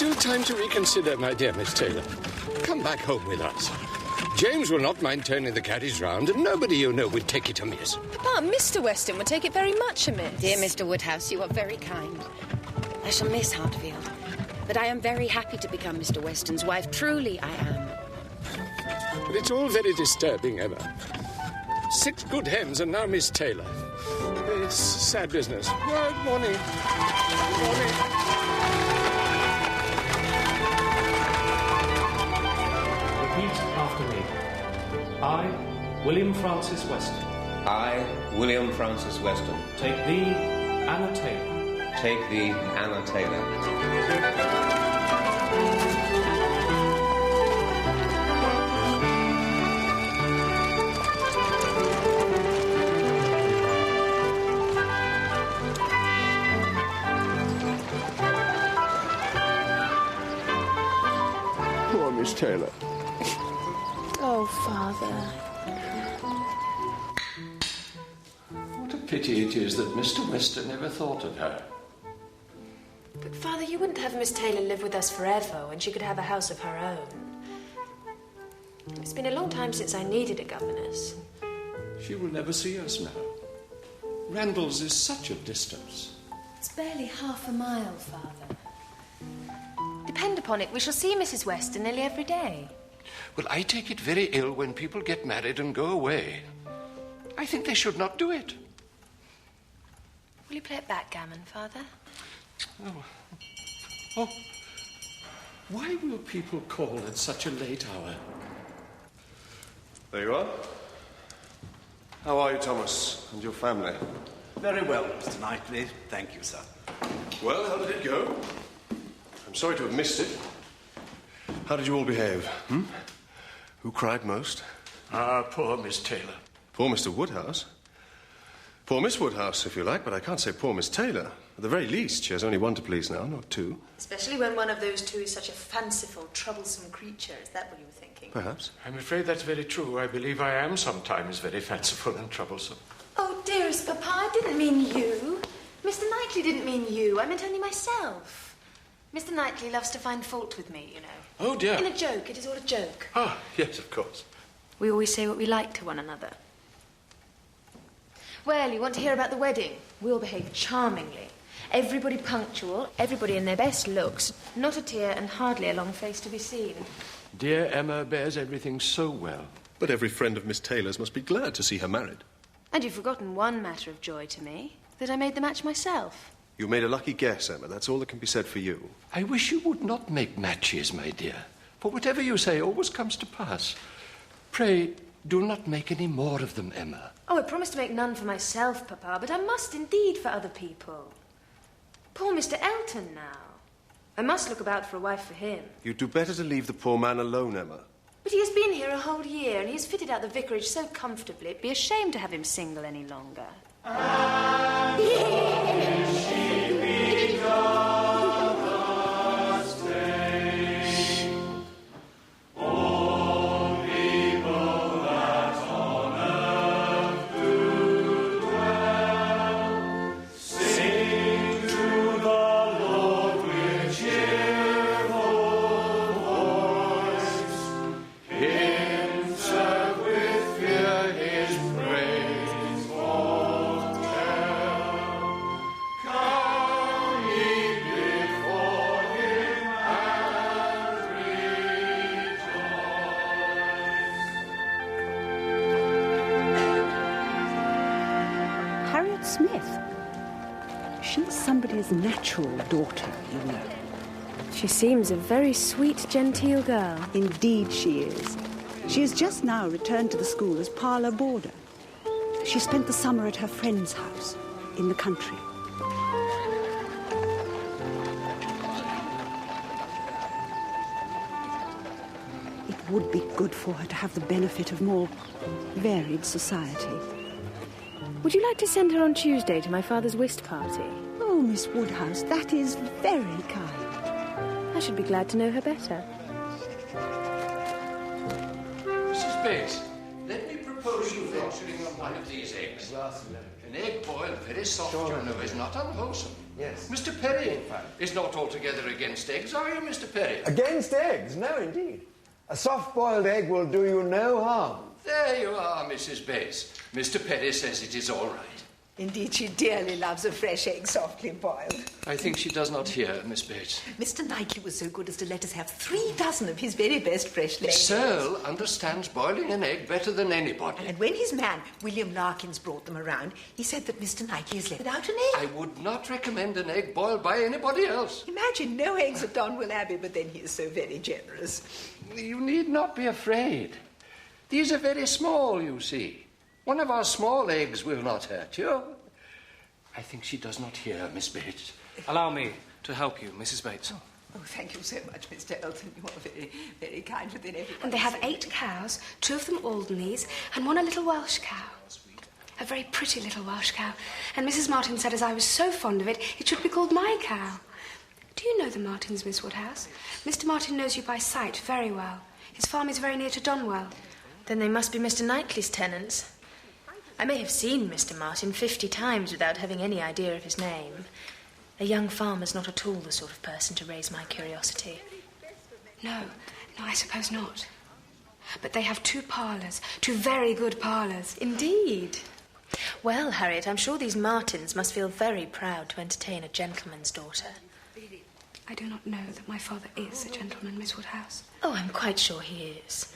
still time to reconsider, my dear Miss Taylor. Come back home with us. James will not mind turning the carriage round, and nobody you know would take it amiss. Papa, Mr. Weston would take it very much amiss. Dear Mr. Woodhouse, you are very kind. I shall miss Hartfield, but I am very happy to become Mr. Weston's wife. Truly, I am. But it's all very disturbing, Emma. 6 good hens and now Miss Taylor. It's sad business. Good morning. Good morning. Repeat after me. I, William Francis Weston. I, William Francis Weston. Take thee, Anna Taylor. Take thee, Anna Taylor. Poor Miss Taylor. Oh, Father. What a pity it is that Mr. Weston never thought of her. But, Father, you wouldn't have Miss Taylor live with us forever when she could have a house of her own. It's been a long time since I needed a governess. She will never see us now. Randalls is such a distance. It's barely half a mile, Father. Depend upon it, we shall see Mrs. Weston nearly every day. Well, I take it very ill when people get married and go away. I think they should not do it. Will you play at backgammon, Father? Oh. Why will people call at such a late hour? There you are. How are you, Thomas, and your family? Very well, Mr. Knightley. Thank you, sir. Well, how did it go? I'm sorry to have missed it. How did you all behave? Who cried most? Ah, poor Miss Taylor. Poor Mr. Woodhouse. Poor Miss Woodhouse, if you like, but I can't say poor Miss Taylor. At the very least, she has only one to please now, not 2. Especially when one of those 2 is such a fanciful, troublesome creature. Is that what you were thinking? Perhaps. I'm afraid that's very true. I believe I am sometimes very fanciful and troublesome. Oh, dearest Papa, I didn't mean you. Mr. Knightley didn't mean you. I meant only myself. Mr. Knightley loves to find fault with me, you know. Oh, dear. In a joke. It is all a joke. Ah, yes, of course. We always say what we like to one another. Well, you want to hear about the wedding? We'll behave charmingly. Everybody punctual, everybody in their best looks, not a tear and hardly a long face to be seen. Dear Emma bears everything so well. But every friend of Miss Taylor's must be glad to see her married. And you've forgotten one matter of joy to me, that I made the match myself. You made a lucky guess, Emma. That's all that can be said for you. I wish you would not make matches, my dear. For whatever you say always comes to pass. Pray, do not make any more of them, Emma. Oh, I promised to make none for myself, Papa, but I must indeed for other people. Poor Mr. Elton now. I must look about for a wife for him. You'd do better to leave the poor man alone, Emma. But he has been here a whole year, and he has fitted out the vicarage so comfortably, it'd be a shame to have him single any longer. Harriet Smith. She's somebody's natural daughter, you know. She seems a very sweet, genteel girl. Indeed she is. She has just now returned to the school as parlour boarder. She spent the summer at her friend's house in the country. It would be good for her to have the benefit of more varied society. Would you like to send her on Tuesday to my father's whist party? Oh, Miss Woodhouse, that is very kind. I should be glad to know her better. Mrs. Bates, let me propose you venturing on one of these eggs. An egg boiled very soft, you know, is not unwholesome. Yes. Mr. Perry, in fact, is not altogether against eggs, are you, Mr. Perry? Against eggs? No, indeed. A soft-boiled egg will do you no harm. There you are, Mrs. Bates. Mr. Perry says it is all right. Indeed, she dearly loves a fresh egg softly boiled. I think she does not hear, Miss Bates. Mr. Knightley was so good as to let us have 3 dozen of his very best fresh eggs. Searle understands boiling an egg better than anybody. And when his man, William Larkins, brought them around, he said that Mr. Knightley is left without an egg. I would not recommend an egg boiled by anybody else. Imagine no eggs at Donwell Abbey, but then he is so very generous. You need not be afraid. These are very small, you see. One of our small eggs will not hurt you. I think she does not hear, Miss Bates. Allow me to help you, Mrs. Bates. Oh, thank you so much, Mr. Elton. You are very, very kind within everyone. And they have 8 cows, 2 of them Alderneys, and 1 a little Welsh cow. A very pretty little Welsh cow. And Mrs. Martin said, as I was so fond of it, it should be called my cow. Do you know the Martins, Miss Woodhouse? Mr. Martin knows you by sight very well. His farm is very near to Donwell. Then they must be Mr. Knightley's tenants. I may have seen Mr. Martin 50 times without having any idea of his name. A young farmer's not at all the sort of person to raise my curiosity. No, I suppose not. But they have 2 parlours, 2 very good parlours. Indeed. Well, Harriet, I'm sure these Martins must feel very proud to entertain a gentleman's daughter. I do not know that my father is a gentleman, Miss Woodhouse. Oh, I'm quite sure he is.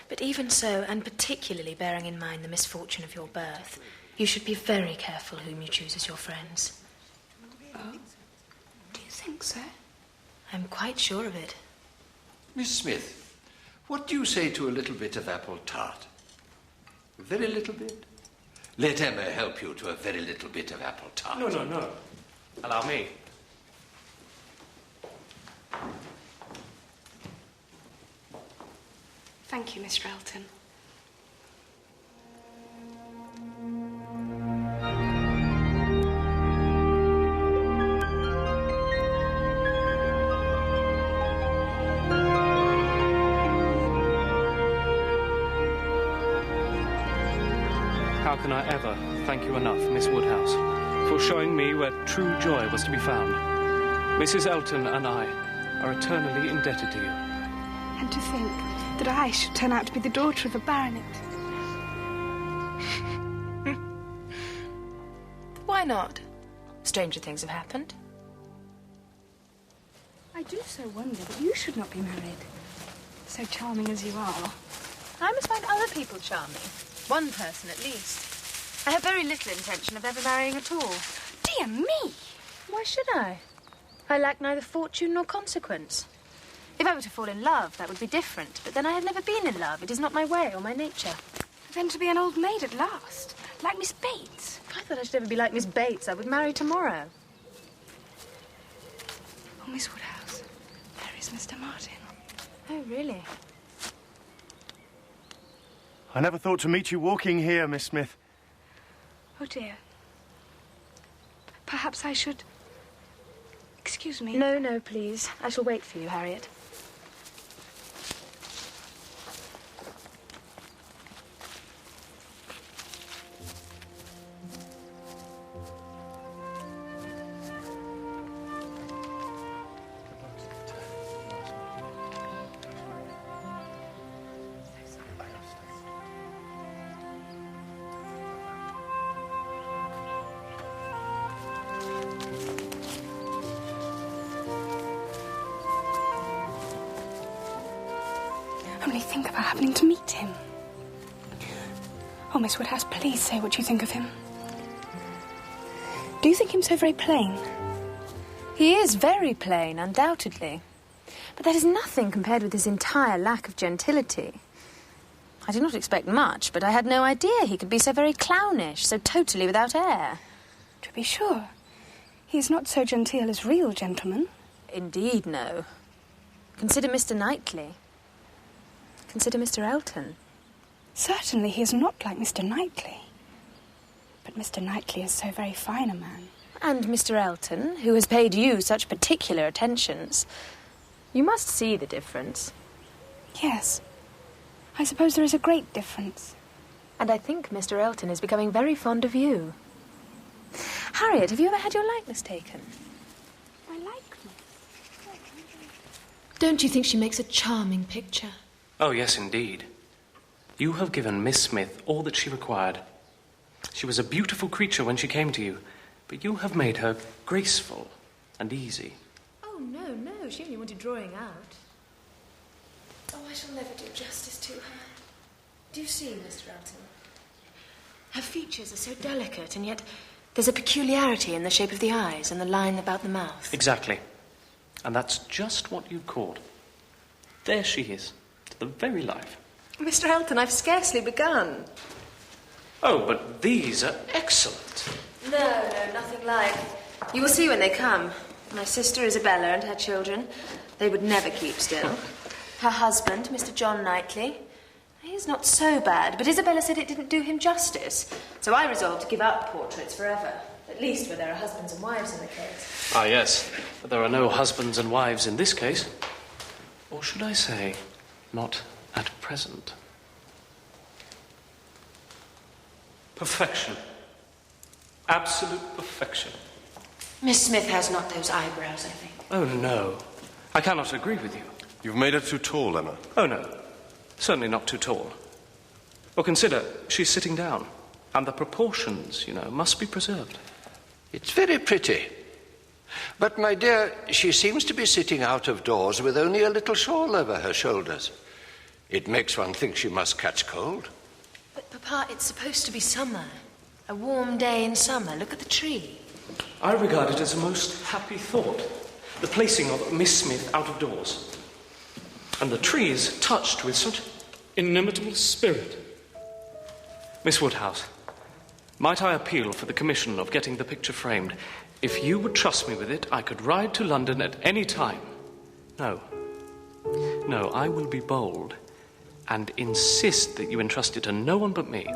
But even so, and particularly bearing in mind the misfortune of your birth, you should be very careful whom you choose as your friends. Oh? Do you think so? I'm quite sure of it. Miss Smith, what do you say to a little bit of apple tart? A very little bit? Let Emma help you to a very little bit of apple tart. No. Allow me. Thank you, Mr. Elton. How can I ever thank you enough, Miss Woodhouse, for showing me where true joy was to be found? Mrs. Elton and I are eternally indebted to you. And to think that I should turn out to be the daughter of a baronet. Why not? Stranger things have happened. I do so wonder that you should not be married. So charming as you are. I must find other people charming. One person at least. I have very little intention of ever marrying at all. Dear me! Why should I? I lack neither fortune nor consequence. If I were to fall in love, that would be different. But then I have never been in love. It is not my way or my nature. Then to be an old maid at last, like Miss Bates. If I thought I should ever be like Miss Bates, I would marry tomorrow. Oh, Miss Woodhouse, there is Mr. Martin. Oh, really? I never thought to meet you walking here, Miss Smith. Oh, dear. Perhaps I should... Excuse me. No, please. I shall wait for you, Harriet. Only think about happening to meet him. Oh, Miss Woodhouse, please say what you think of him. Do you think him so very plain? He is very plain, undoubtedly. But that is nothing compared with his entire lack of gentility. I did not expect much, but I had no idea he could be so very clownish, so totally without air. To be sure. He is not so genteel as real gentlemen. Indeed, no. Consider Mr. Knightley. Consider Mr. Elton. Certainly he is not like Mr. Knightley. But Mr. Knightley is so very fine a man. And Mr. Elton, who has paid you such particular attentions. You must see the difference. Yes. I suppose there is a great difference. And I think Mr. Elton is becoming very fond of you. Harriet, have you ever had your likeness taken? My likeness? Don't you think she makes a charming picture? Oh, yes, indeed. You have given Miss Smith all that she required. She was a beautiful creature when she came to you, but you have made her graceful and easy. Oh, no, she only wanted drawing out. Oh, I shall never do justice to her. Do you see, Mr. Elton? Her features are so delicate, and yet there's a peculiarity in the shape of the eyes and the line about the mouth. Exactly. And that's just what you caught. There she is, to the very life. Mr. Elton, I've scarcely begun. Oh, but these are excellent. No, nothing like. You will see when they come. My sister Isabella and her children. They would never keep still. Her husband, Mr. John Knightley. He's not so bad, but Isabella said it didn't do him justice. So I resolved to give up portraits forever. At least where there are husbands and wives in the case. Ah, yes. But there are no husbands and wives in this case. Or should I say, not at present. Perfection. Absolute perfection. Miss Smith has not those eyebrows, I think. Oh, no. I cannot agree with you. You've made her too tall, Emma. Oh, no. Certainly not too tall. Well, consider, she's sitting down. And the proportions, must be preserved. It's very pretty. But, my dear, she seems to be sitting out of doors with only a little shawl over her shoulders. It makes one think she must catch cold. But, Papa, it's supposed to be summer. A warm day in summer. Look at the tree. I regard it as a most happy thought. The placing of Miss Smith out of doors. And the trees touched with such inimitable spirit. Miss Woodhouse, might I appeal for the commission of getting the picture framed? If you would trust me with it, I could ride to London at any time. No, I will be bold and insist that you entrust it to no one but me.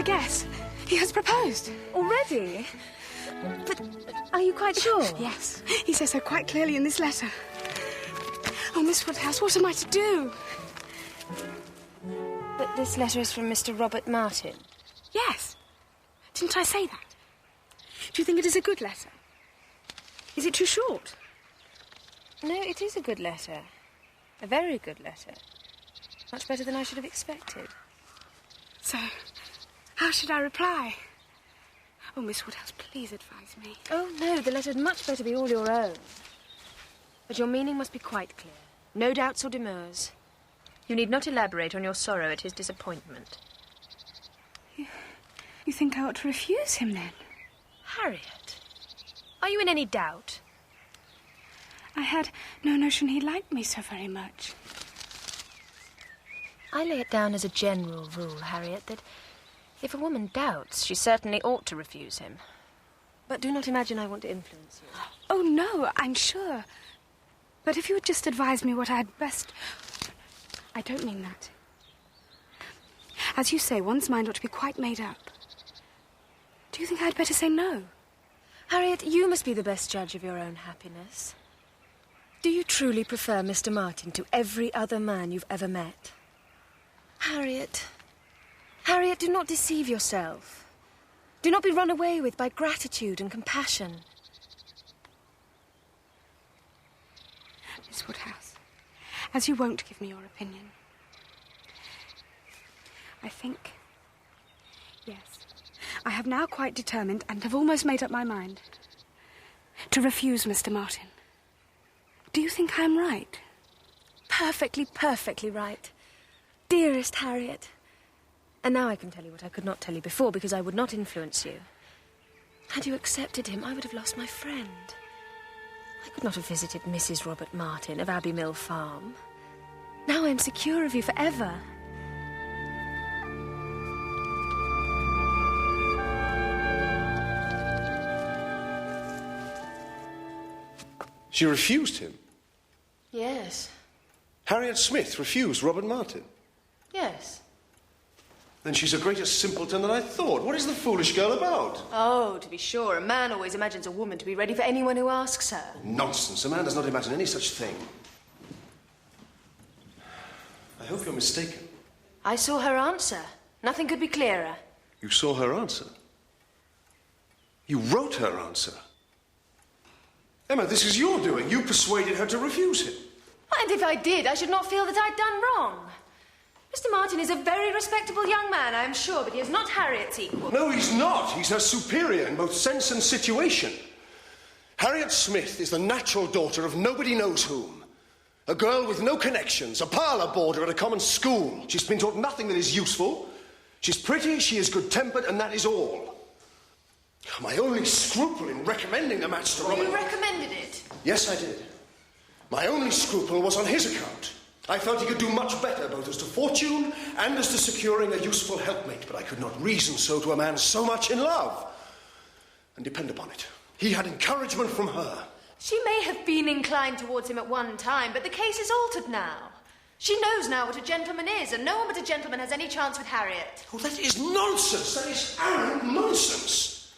Guess. He has proposed. Already? But are you quite sure? Yes. He says so quite clearly in this letter. Oh, Miss Woodhouse, what am I to do? But this letter is from Mr. Robert Martin. Yes. Didn't I say that? Do you think it is a good letter? Is it too short? No, it is a good letter. A very good letter. Much better than I should have expected. So, how should I reply? Oh, Miss Woodhouse, please advise me. Oh, no, the letter had much better be all your own. But your meaning must be quite clear. No doubts or demurs. You need not elaborate on your sorrow at his disappointment. You think I ought to refuse him, then? Harriet, are you in any doubt? I had no notion he liked me so very much. I lay it down as a general rule, Harriet, that if a woman doubts, she certainly ought to refuse him. But do not imagine I want to influence you. Oh, no, I'm sure. But if you would just advise me what I'd best... I don't mean that. As you say, one's mind ought to be quite made up. Do you think I'd better say no? Harriet, you must be the best judge of your own happiness. Do you truly prefer Mr. Martin to every other man you've ever met? Harriet... Harriet, do not deceive yourself. Do not be run away with by gratitude and compassion. Miss Woodhouse, as you won't give me your opinion, I think... Yes, I have now quite determined and have almost made up my mind to refuse Mr. Martin. Do you think I'm right? Perfectly, perfectly right. Dearest Harriet... And now I can tell you what I could not tell you before, because I would not influence you. Had you accepted him, I would have lost my friend. I could not have visited Mrs. Robert Martin of Abbey Mill Farm. Now I am secure of you forever. She refused him? Yes. Harriet Smith refused Robert Martin? Yes. Then she's a greater simpleton than I thought. What is the foolish girl about? Oh, to be sure. A man always imagines a woman to be ready for anyone who asks her. Nonsense. A man does not imagine any such thing. I hope you're mistaken. I saw her answer. Nothing could be clearer. You saw her answer? You wrote her answer? Emma, this is your doing. You persuaded her to refuse him. And if I did, I should not feel that I'd done wrong. Mr. Martin is a very respectable young man, I am sure, but he is not Harriet's equal. No, he's not. He's her superior in both sense and situation. Harriet Smith is the natural daughter of nobody knows whom. A girl with no connections, a parlour boarder at a common school. She's been taught nothing that is useful. She's pretty, she is good-tempered, and that is all. My only scruple in recommending the match to Robert... You recommended it? Yes, I did. My only scruple was on his account. I felt he could do much better, both as to fortune and as to securing a useful helpmate, but I could not reason so to a man so much in love. And depend upon it, he had encouragement from her. She may have been inclined towards him at one time, but the case is altered now. She knows now what a gentleman is, and no one but a gentleman has any chance with Harriet. Oh, that is nonsense. That is arrant nonsense.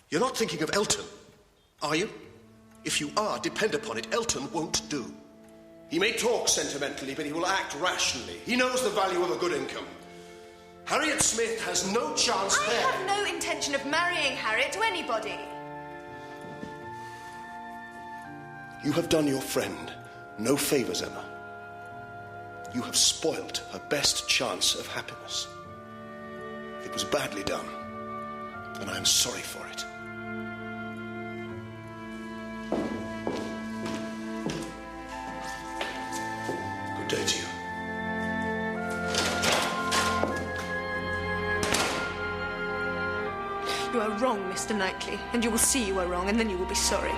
You're not thinking of Elton, are you? If you are, depend upon it, Elton won't do. He may talk sentimentally, but he will act rationally. He knows the value of a good income. Harriet Smith has no chance there. I have no intention of marrying Harriet to anybody. You have done your friend no favours, Emma. You have spoilt her best chance of happiness. It was badly done, and I am sorry for it. Good day to you. You are wrong, Mr. Knightley, and you will see you are wrong, and then you will be sorry.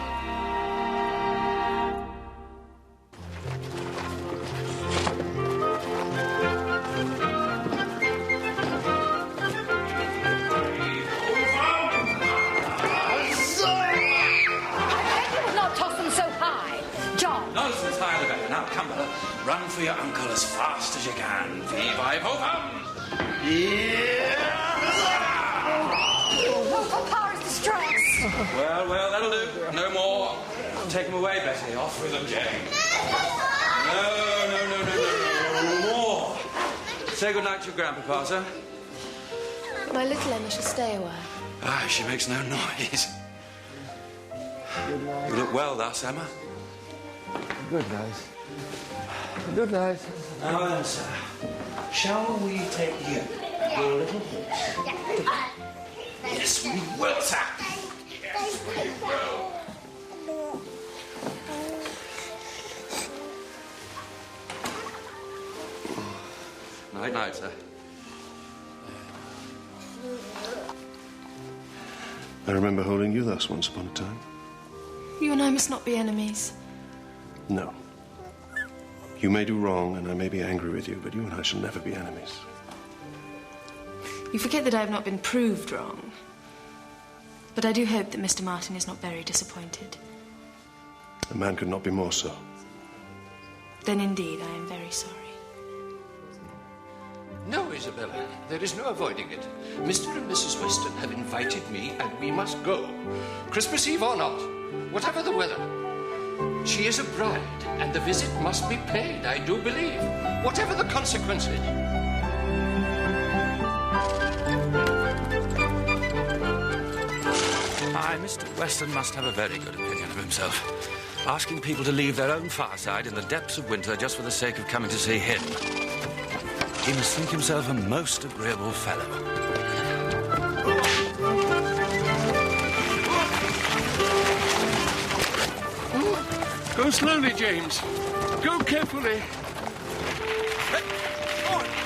Run for your uncle as fast as you can. Vive ovum! Oh, Papa is distressed. Well, that'll do. No more. Take him away, Betty. Off with them, Jane. No more. Say goodnight to your grandpapa, sir. My little Emma shall stay a while. Ah, she makes no noise. You look well thus, Emma. Good night. Good night. Now then, sir, shall we take you, your little horse? Yes, we will, sir. Yes, we will. Night, sir. I remember holding you thus once upon a time. You and I must not be enemies. No. You may do wrong, and I may be angry with you, but you and I shall never be enemies. You forget that I have not been proved wrong. But I do hope that Mr. Martin is not very disappointed. A man could not be more so. Then indeed I am very sorry. No, Isabella, there is no avoiding it. Mr. and Mrs. Weston have invited me, and we must go. Christmas Eve or not, whatever the weather. She is a bride, and the visit must be paid, I do believe, whatever the consequences. Aye, Mr. Weston must have a very good opinion of himself. Asking people to leave their own fireside in the depths of winter just for the sake of coming to see him. He must think himself a most agreeable fellow. Go slowly, James. Go carefully.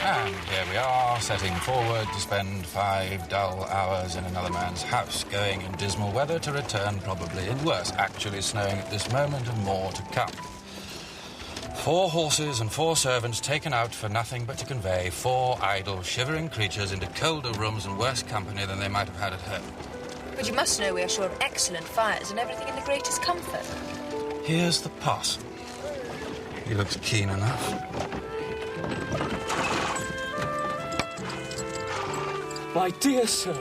And here we are, setting forward to spend 5 dull hours in another man's house, going in dismal weather to return probably in worse. Actually snowing at this moment and more to come. 4 horses and 4 servants taken out for nothing but to convey 4 idle, shivering creatures into colder rooms and worse company than they might have had at home. But you must know we are sure of excellent fires and everything in the greatest comfort. Here's the parson. He looks keen enough. My dear sir,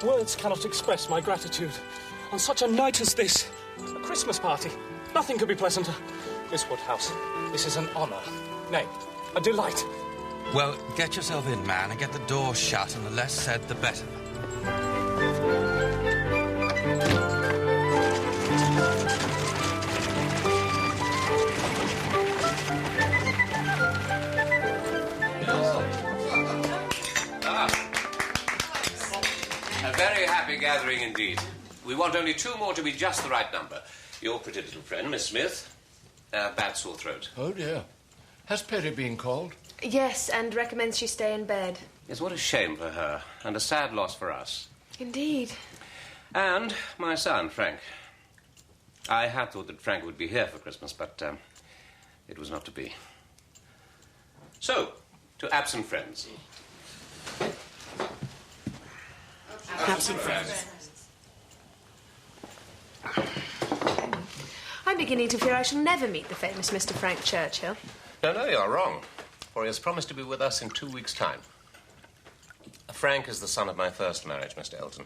words cannot express my gratitude. On such a night as this, a Christmas party, nothing could be pleasanter. Miss Woodhouse, this is an honour. Nay, a delight. Well, get yourself in, man, and get the door shut, and the less said, the better. A very happy gathering indeed. We want only 2 more to be just the right number. Your pretty little friend, Miss Smith. Bad sore throat. Oh, dear. Has Perry been called? Yes, and recommends she stay in bed. Yes, what a shame for her, and a sad loss for us. Indeed. And my son, Frank. I had thought that Frank would be here for Christmas, but it was not to be. So, to absent friends. Absent friends. I'm beginning to fear I shall never meet the famous Mr. Frank Churchill. No, you're wrong. For he has promised to be with us in 2 weeks' time. Frank is the son of my first marriage, Mr. Elton.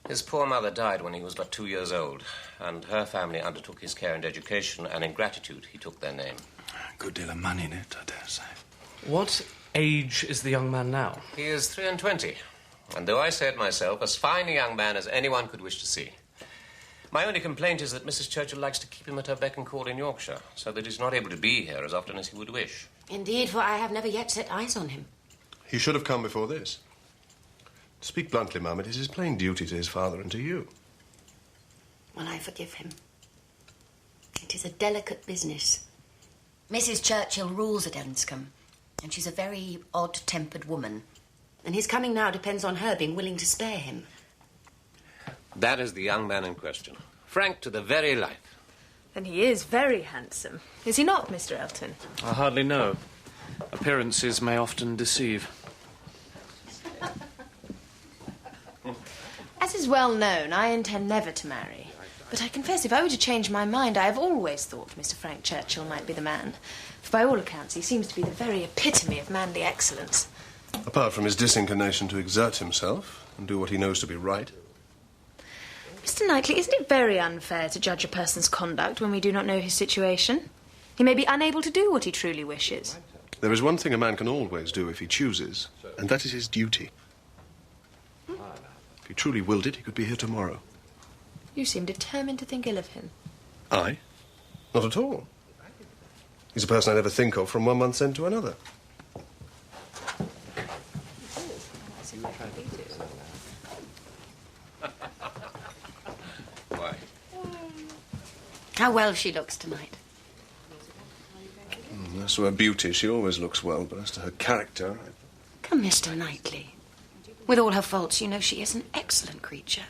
His poor mother died when he was but 2 years old, and her family undertook his care and education, and in gratitude he took their name. A good deal of money in it, I dare say. What age is the young man now? He is 23, and though I say it myself, as fine a young man as anyone could wish to see. My only complaint is that Mrs. Churchill likes to keep him at her beck and call in Yorkshire, so that he's not able to be here as often as he would wish. Indeed, for I have never yet set eyes on him. He should have come before this. To speak bluntly, Mum, it is his plain duty to his father and to you. Well, I forgive him. It is a delicate business. Mrs. Churchill rules at Enscombe, and she's a very odd-tempered woman. And his coming now depends on her being willing to spare him. That is the young man in question. Frank to the very life. Then he is very handsome. Is he not, Mr. Elton? I hardly know. Appearances may often deceive. As is well known, I intend never to marry. But I confess, if I were to change my mind, I have always thought Mr. Frank Churchill might be the man. For by all accounts, he seems to be the very epitome of manly excellence. Apart from his disinclination to exert himself and do what he knows to be right. Mr. Knightley, isn't it very unfair to judge a person's conduct when we do not know his situation? He may be unable to do what he truly wishes. There is one thing a man can always do if he chooses, and that is his duty. If he truly willed it, he could be here tomorrow. You seem determined to think ill of him. I? Not at all. He's a person I never think of from 1 month's end to another. Why? How well she looks tonight. As to her beauty, she always looks well, but as to her character... Come, Mr. Knightley. With all her faults, you know she is an excellent creature.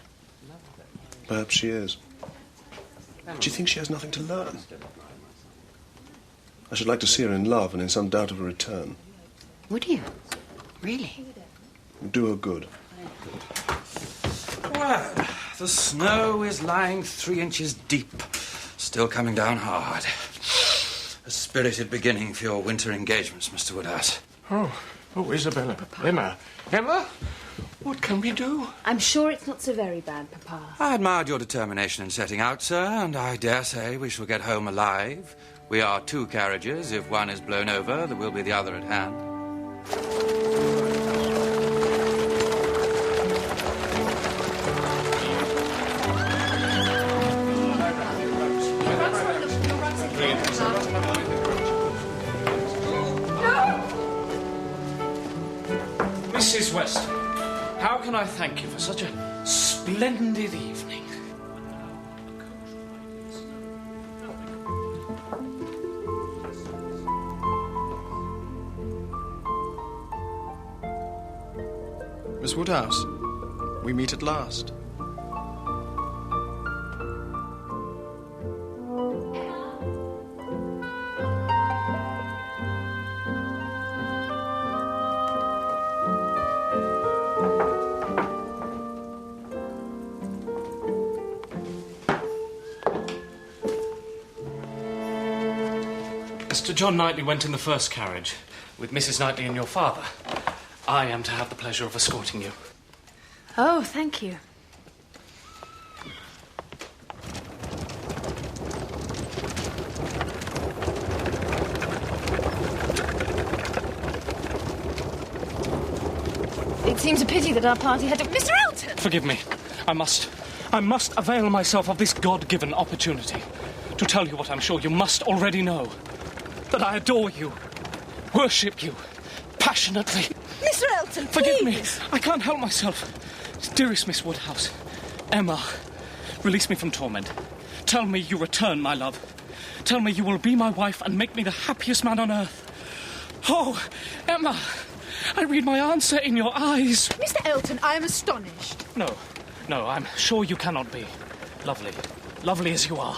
Perhaps she is. But do you think she has nothing to learn? I should like to see her in love and in some doubt of a return. Would you? Really? It would do her good. Well, the snow is lying 3 inches deep. Still coming down hard. A spirited beginning for your winter engagements, Mr. Woodhouse. Oh, Isabella. Papa. Emma? What can we do? I'm sure it's not so very bad, Papa. I admired your determination in setting out, sir, and I dare say we shall get home alive. We are 2 carriages. If one is blown over, there will be the other at hand. Mrs. Weston, how can I thank you for such a splendid evening? Miss Woodhouse, we meet at last. Mr. John Knightley went in the first carriage with Mrs. Knightley and your father. I am to have the pleasure of escorting you. Oh, thank you. It seems a pity that our party had to... Mr. Elton! Forgive me. I must avail myself of this God-given opportunity to tell you what I'm sure you must already know. That I adore you, worship you, passionately. Mr. Elton, Forgive please. me. I can't help myself. Dearest Miss Woodhouse, Emma, release me from torment. Tell me you return my love. Tell me you will be my wife and make me the happiest man on earth. Oh, Emma, I read my answer in your eyes. Mr. Elton, I am astonished. No, I'm sure you cannot be. Lovely as you are.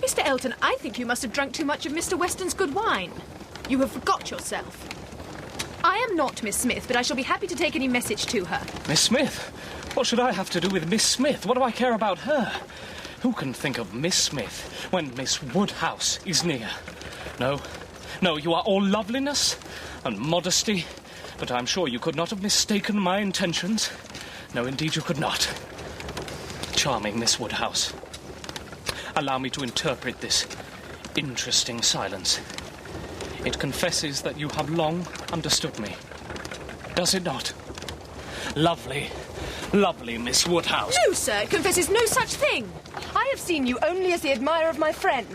Mr. Elton, I think you must have drunk too much of Mr. Weston's good wine. You have forgot yourself. I am not Miss Smith, but I shall be happy to take any message to her. Miss Smith? What should I have to do with Miss Smith? What do I care about her? Who can think of Miss Smith when Miss Woodhouse is near? No, you are all loveliness and modesty, but I'm sure you could not have mistaken my intentions. No, indeed you could not. Charming Miss Woodhouse. Allow me to interpret this interesting silence. It confesses that you have long understood me. Does it not? Lovely Miss Woodhouse. No, sir, it confesses no such thing. I have seen you only as the admirer of my friend.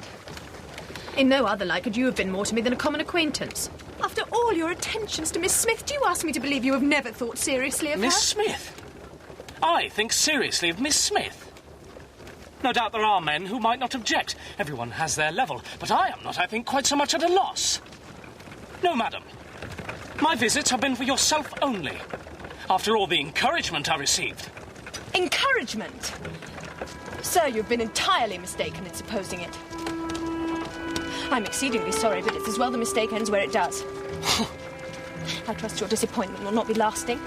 In no other light could you have been more to me than a common acquaintance. After all your attentions to Miss Smith, do you ask me to believe you have never thought seriously of her? Miss Smith? I think seriously of Miss Smith. No doubt there are men who might not object. Everyone has their level. But I am not, I think, quite so much at a loss. No, madam. My visits have been for yourself only. After all the encouragement I received. Encouragement? Sir, you've been entirely mistaken in supposing it. I'm exceedingly sorry, but it's as well the mistake ends where it does. I trust your disappointment will not be lasting.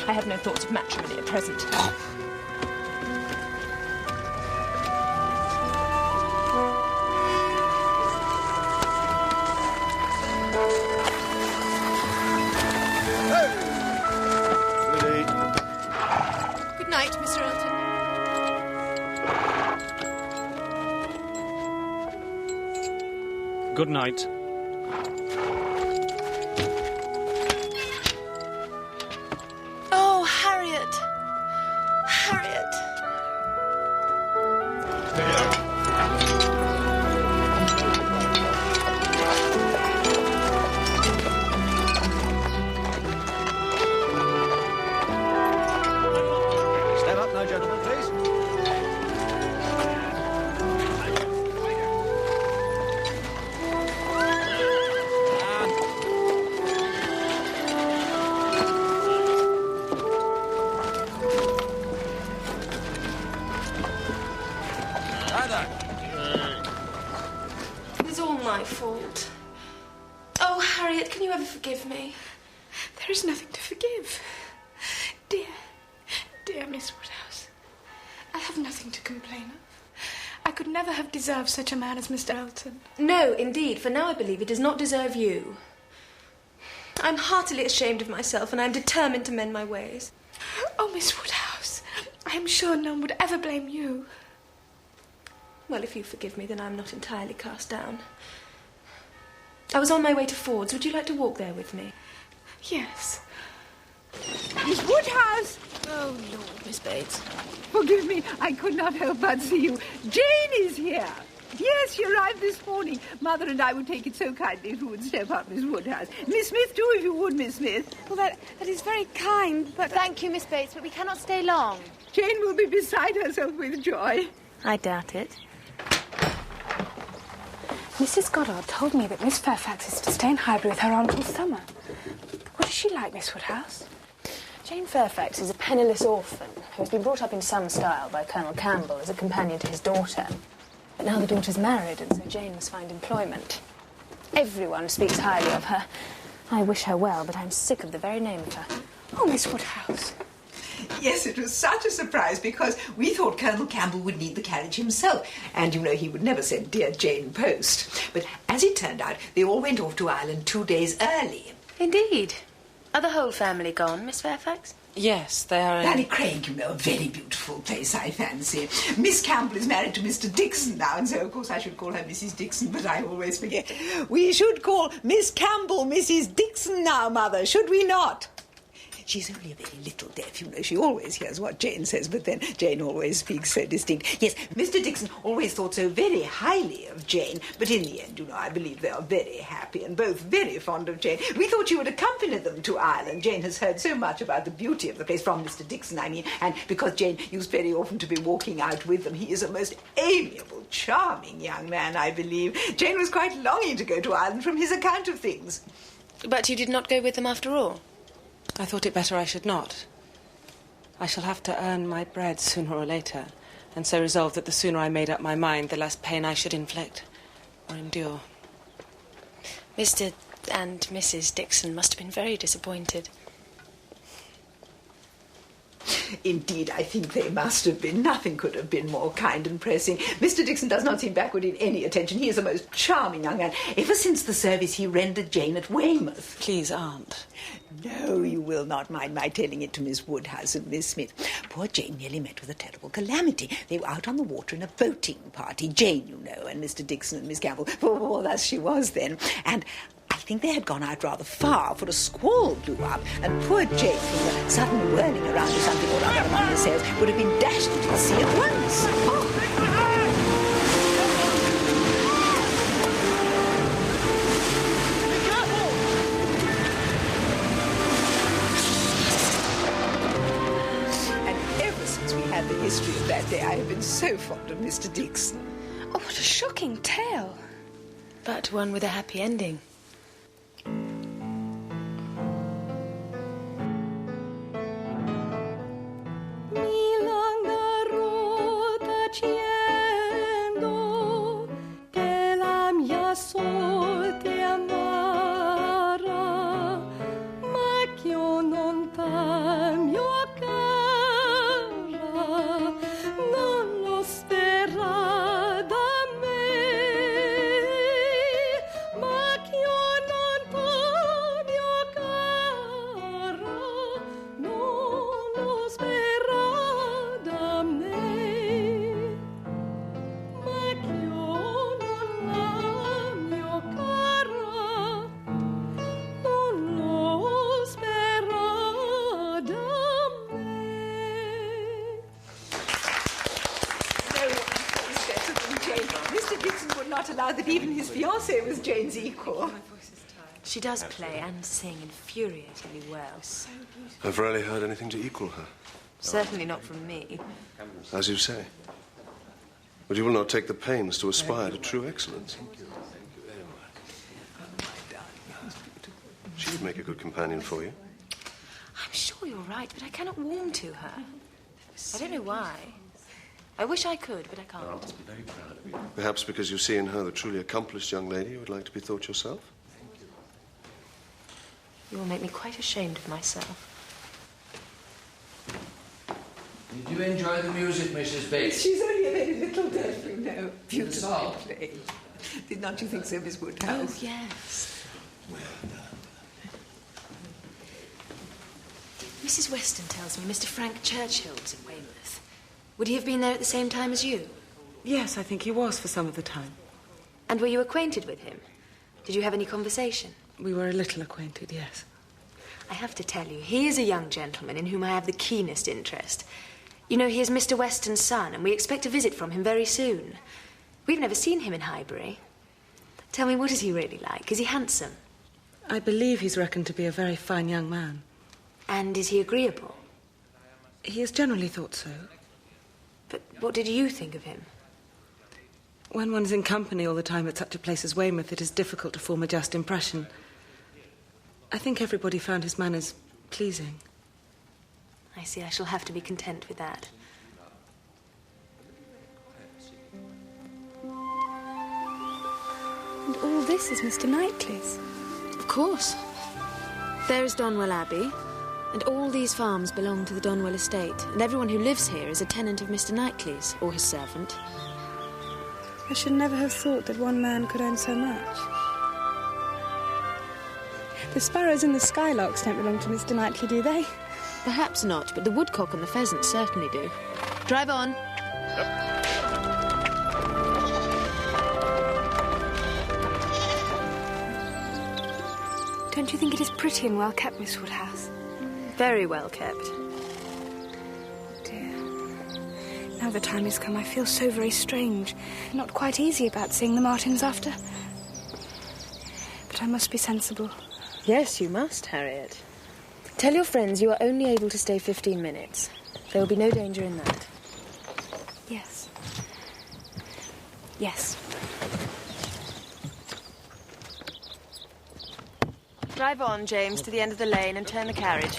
I have no thoughts of matrimony at present. Good night, Mr. Elton. Good night. Oh, Harriet. Harriet. Stand up now, gentlemen, please. It's all my fault. Oh, Harriet, can you ever forgive me? There is nothing to forgive. Dear Miss Woodhouse, I have nothing to complain of. I could never have deserved such a man as Mr. Elton. No, indeed, for now I believe he does not deserve you. I'm heartily ashamed of myself, and I'm determined to mend my ways. Oh, Miss Woodhouse, I am sure no one would ever blame you. Well, if you forgive me, then I'm not entirely cast down. I was on my way to Ford's. Would you like to walk there with me? Yes. Miss Woodhouse! Oh, Lord, Miss Bates. Forgive me, I could not help but see you. Jane is here. Yes, she arrived this morning. Mother and I would take it so kindly if you would step up, Miss Woodhouse. Miss Smith, too, if you would, Miss Smith. Well, that is very kind, but... Thank you, Miss Bates, but we cannot stay long. Jane will be beside herself with joy. I doubt it. Mrs. Goddard told me that Miss Fairfax is to stay in Highbury with her aunt all summer. What is she like, Miss Woodhouse? Jane Fairfax is a penniless orphan who has been brought up in some style by Colonel Campbell as a companion to his daughter. But now the daughter's married, and so Jane must find employment. Everyone speaks highly of her. I wish her well, but I'm sick of the very name of her. Oh, Miss Woodhouse. Yes, it was such a surprise because we thought Colonel Campbell would need the carriage himself. And, you know, he would never send dear Jane post. But as it turned out, they all went off to Ireland 2 days early. Indeed. Are the whole family gone, Miss Fairfax? Yes, they are in... Ballycraig, you know, a very beautiful place, I fancy. Miss Campbell is married to Mr. Dixon now, and so, of course, I should call her Mrs. Dixon, but I always forget. We should call Miss Campbell Mrs. Dixon now, Mother, should we not? She's only a very little deaf, you know. She always hears what Jane says, but then Jane always speaks so distinct. Yes, Mr. Dixon always thought so very highly of Jane, but in the end, you know, I believe they are very happy and both very fond of Jane. We thought you would accompany them to Ireland. Jane has heard so much about the beauty of the place, from Mr. Dixon, I mean, and because Jane used very often to be walking out with them, he is a most amiable, charming young man, I believe. Jane was quite longing to go to Ireland from his account of things. But you did not go with them after all? I thought it better I should not. I shall have to earn my bread sooner or later, and so resolved that the sooner I made up my mind, the less pain I should inflict or endure. Mr. and Mrs. Dixon must have been very disappointed. Indeed, I think they must have been. Nothing could have been more kind and pressing. Mr. Dixon does not seem backward in any attention. He is a most charming young man. Ever since the service he rendered Jane at Weymouth. Please, Aunt. No, you will not mind my telling it to Miss Woodhouse and Miss Smith. Poor Jane nearly met with a terrible calamity. They were out on the water in a boating party. Jane, you know, and Mr. Dixon and Miss Campbell. For thus she was then. And I think they had gone out rather far, for a squall blew up, and poor Jane, from the sudden whirling around of something or other among the sails, would have been dashed into the sea at once. And ever since we had the history of that day, I have been so fond of Mr. Dixon. Oh, what a shocking tale. But one with a happy ending. That even his fiancée was Jane's equal. She does play and sing infuriatingly well. I've rarely heard anything to equal her. Certainly not from me. As you say. But you will not take the pains to aspire to true excellence. She would make a good companion for you. I'm sure you're right, but I cannot warm to her. I don't know why. I wish I could, but I can't. I must be very proud of you. Perhaps because you see in her the truly accomplished young lady you would like to be thought yourself? You will make me quite ashamed of myself. Did you enjoy the music, Mrs. Bates? She's only a very little deaf, you know. Beautifully played. Did not you think so, Miss Woodhouse? Oh, yes. Well done. Mrs. Weston tells me Mr. Frank Churchill was at Weymouth. Would he have been there at the same time as you? Yes, I think he was for some of the time. And were you acquainted with him? Did you have any conversation? We were a little acquainted, yes. I have to tell you, he is a young gentleman in whom I have the keenest interest. You know, he is Mr. Weston's son, and we expect a visit from him very soon. We've never seen him in Highbury. Tell me, what is he really like? Is he handsome? I believe he's reckoned to be a very fine young man. And is he agreeable? He is generally thought so. But what did you think of him? When one is in company all the time at such a place as Weymouth, it is difficult to form a just impression. I think everybody found his manners pleasing. I see. I shall have to be content with that. And all this is Mr. Knightley's? Of course. There is Donwell Abbey, and all these farms belong to the Donwell estate, and everyone who lives here is a tenant of Mr. Knightley's, or his servant. I should never have thought that one man could own so much. The sparrows and the skylarks don't belong to Mr. Knightley, do they? Perhaps not, but the woodcock and the pheasant certainly do. Drive on. Don't you think it is pretty and well kept, Miss Woodhouse? Very well kept. Dear. Now the time has come, I feel so very strange. Not quite easy about seeing the Martins after. But I must be sensible. Yes, you must, Harriet. Tell your friends you are only able to stay 15 minutes. There will be no danger in that. Yes. Yes. Drive on, James, to the end of the lane and turn the carriage.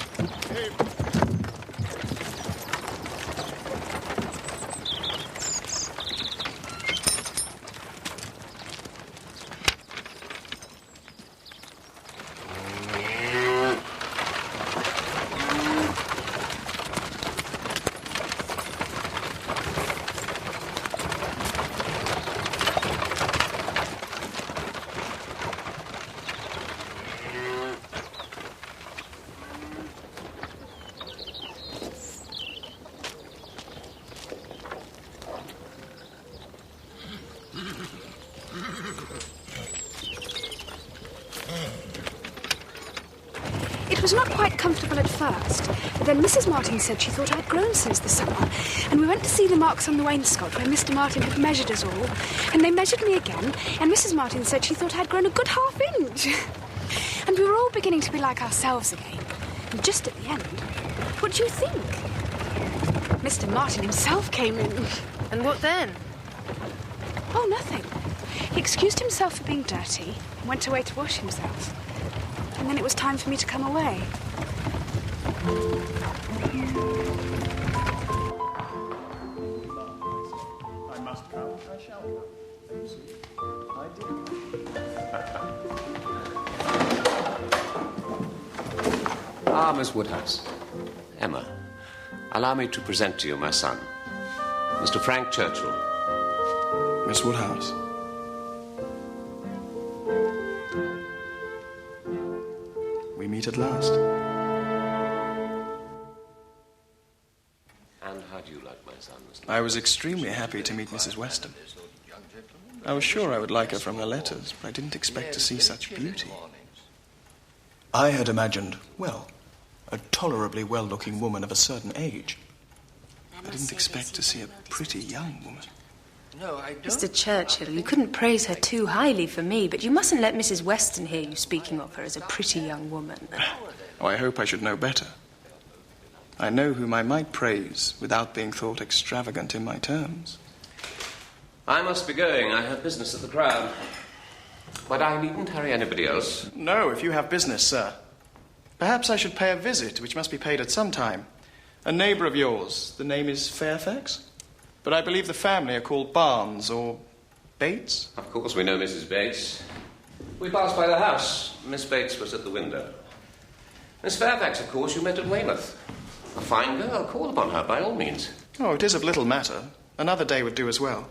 It was not quite comfortable at first, but then Mrs. Martin said she thought I'd grown since the summer, and we went to see the marks on the wainscot where Mr. Martin had measured us all, and they measured me again, and Mrs. Martin said she thought I'd grown a good half-inch. And we were all beginning to be like ourselves again. And just at the end, what do you think? Mr. Martin himself came in. And what then? Oh, nothing. He excused himself for being dirty and went away to wash himself. And then it was time for me to come away. I must come, I shall come. I do. Ah, Miss Woodhouse. Emma, allow me to present to you my son, Mr. Frank Churchill. Miss Woodhouse. We meet at last. And how do you like my son, Mr. I was extremely happy to meet Mrs. Weston. I was sure I would like her from her letters, but I didn't expect to see such beauty. I had imagined, well, a tolerably well-looking woman of a certain age. I didn't expect to see a pretty young woman. No, I don't. Mr. Churchill, you couldn't praise her too highly for me, but you mustn't let Mrs. Weston hear you speaking of her as a pretty young woman. Oh, I hope I should know better. I know whom I might praise without being thought extravagant in my terms. I must be going. I have business at the Crown. But I needn't hurry anybody else. No, if you have business, sir. Perhaps I should pay a visit, which must be paid at some time. A neighbour of yours. The name is Fairfax? But I believe the family are called Barnes or Bates? Of course, we know Mrs. Bates. We passed by the house. Miss Bates was at the window. Miss Fairfax, of course, you met at Weymouth. A fine girl. Call upon her, by all means. Oh, it is of little matter. Another day would do as well.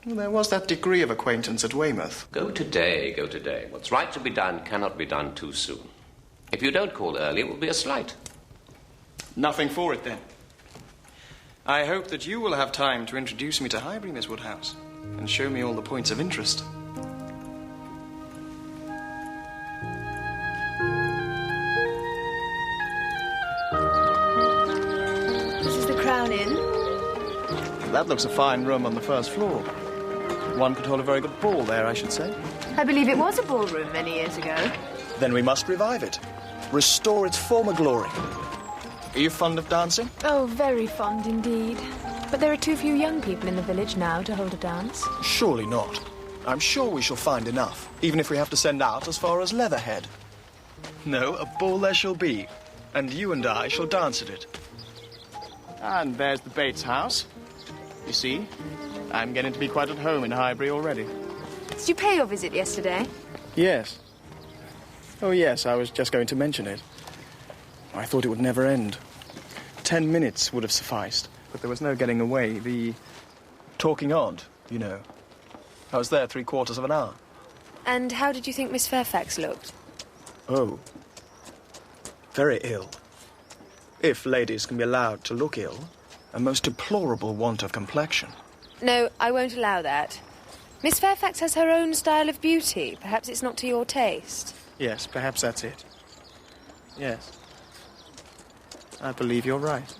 Well, there was that degree of acquaintance at Weymouth. Go today, go today. What's right to be done cannot be done too soon. If you don't call early, it will be a slight. Nothing for it, then. I hope that you will have time to introduce me to Highbury, Miss Woodhouse, and show me all the points of interest. This is the Crown Inn. That looks a fine room on the first floor. One could hold a very good ball there, I should say. I believe it was a ballroom many years ago. Then we must revive it. Restore its former glory. Are you fond of dancing? Oh, very fond indeed. But there are too few young people in the village now to hold a dance. Surely not. I'm sure we shall find enough, even if we have to send out as far as Leatherhead. No, a ball there shall be, and you and I shall dance at it. And there's the Bates house. You see, I'm getting to be quite at home in Highbury already. Did you pay your visit yesterday? Yes. Oh, yes, I was just going to mention it. I thought it would never end. 10 minutes would have sufficed, but there was no getting away. The talking on, you know. I was there 3/4 of an hour. And how did you think Miss Fairfax looked? Oh. Very ill. If ladies can be allowed to look ill, a most deplorable want of complexion. No, I won't allow that. Miss Fairfax has her own style of beauty. Perhaps it's not to your taste. Yes, perhaps that's it. Yes. I believe you're right.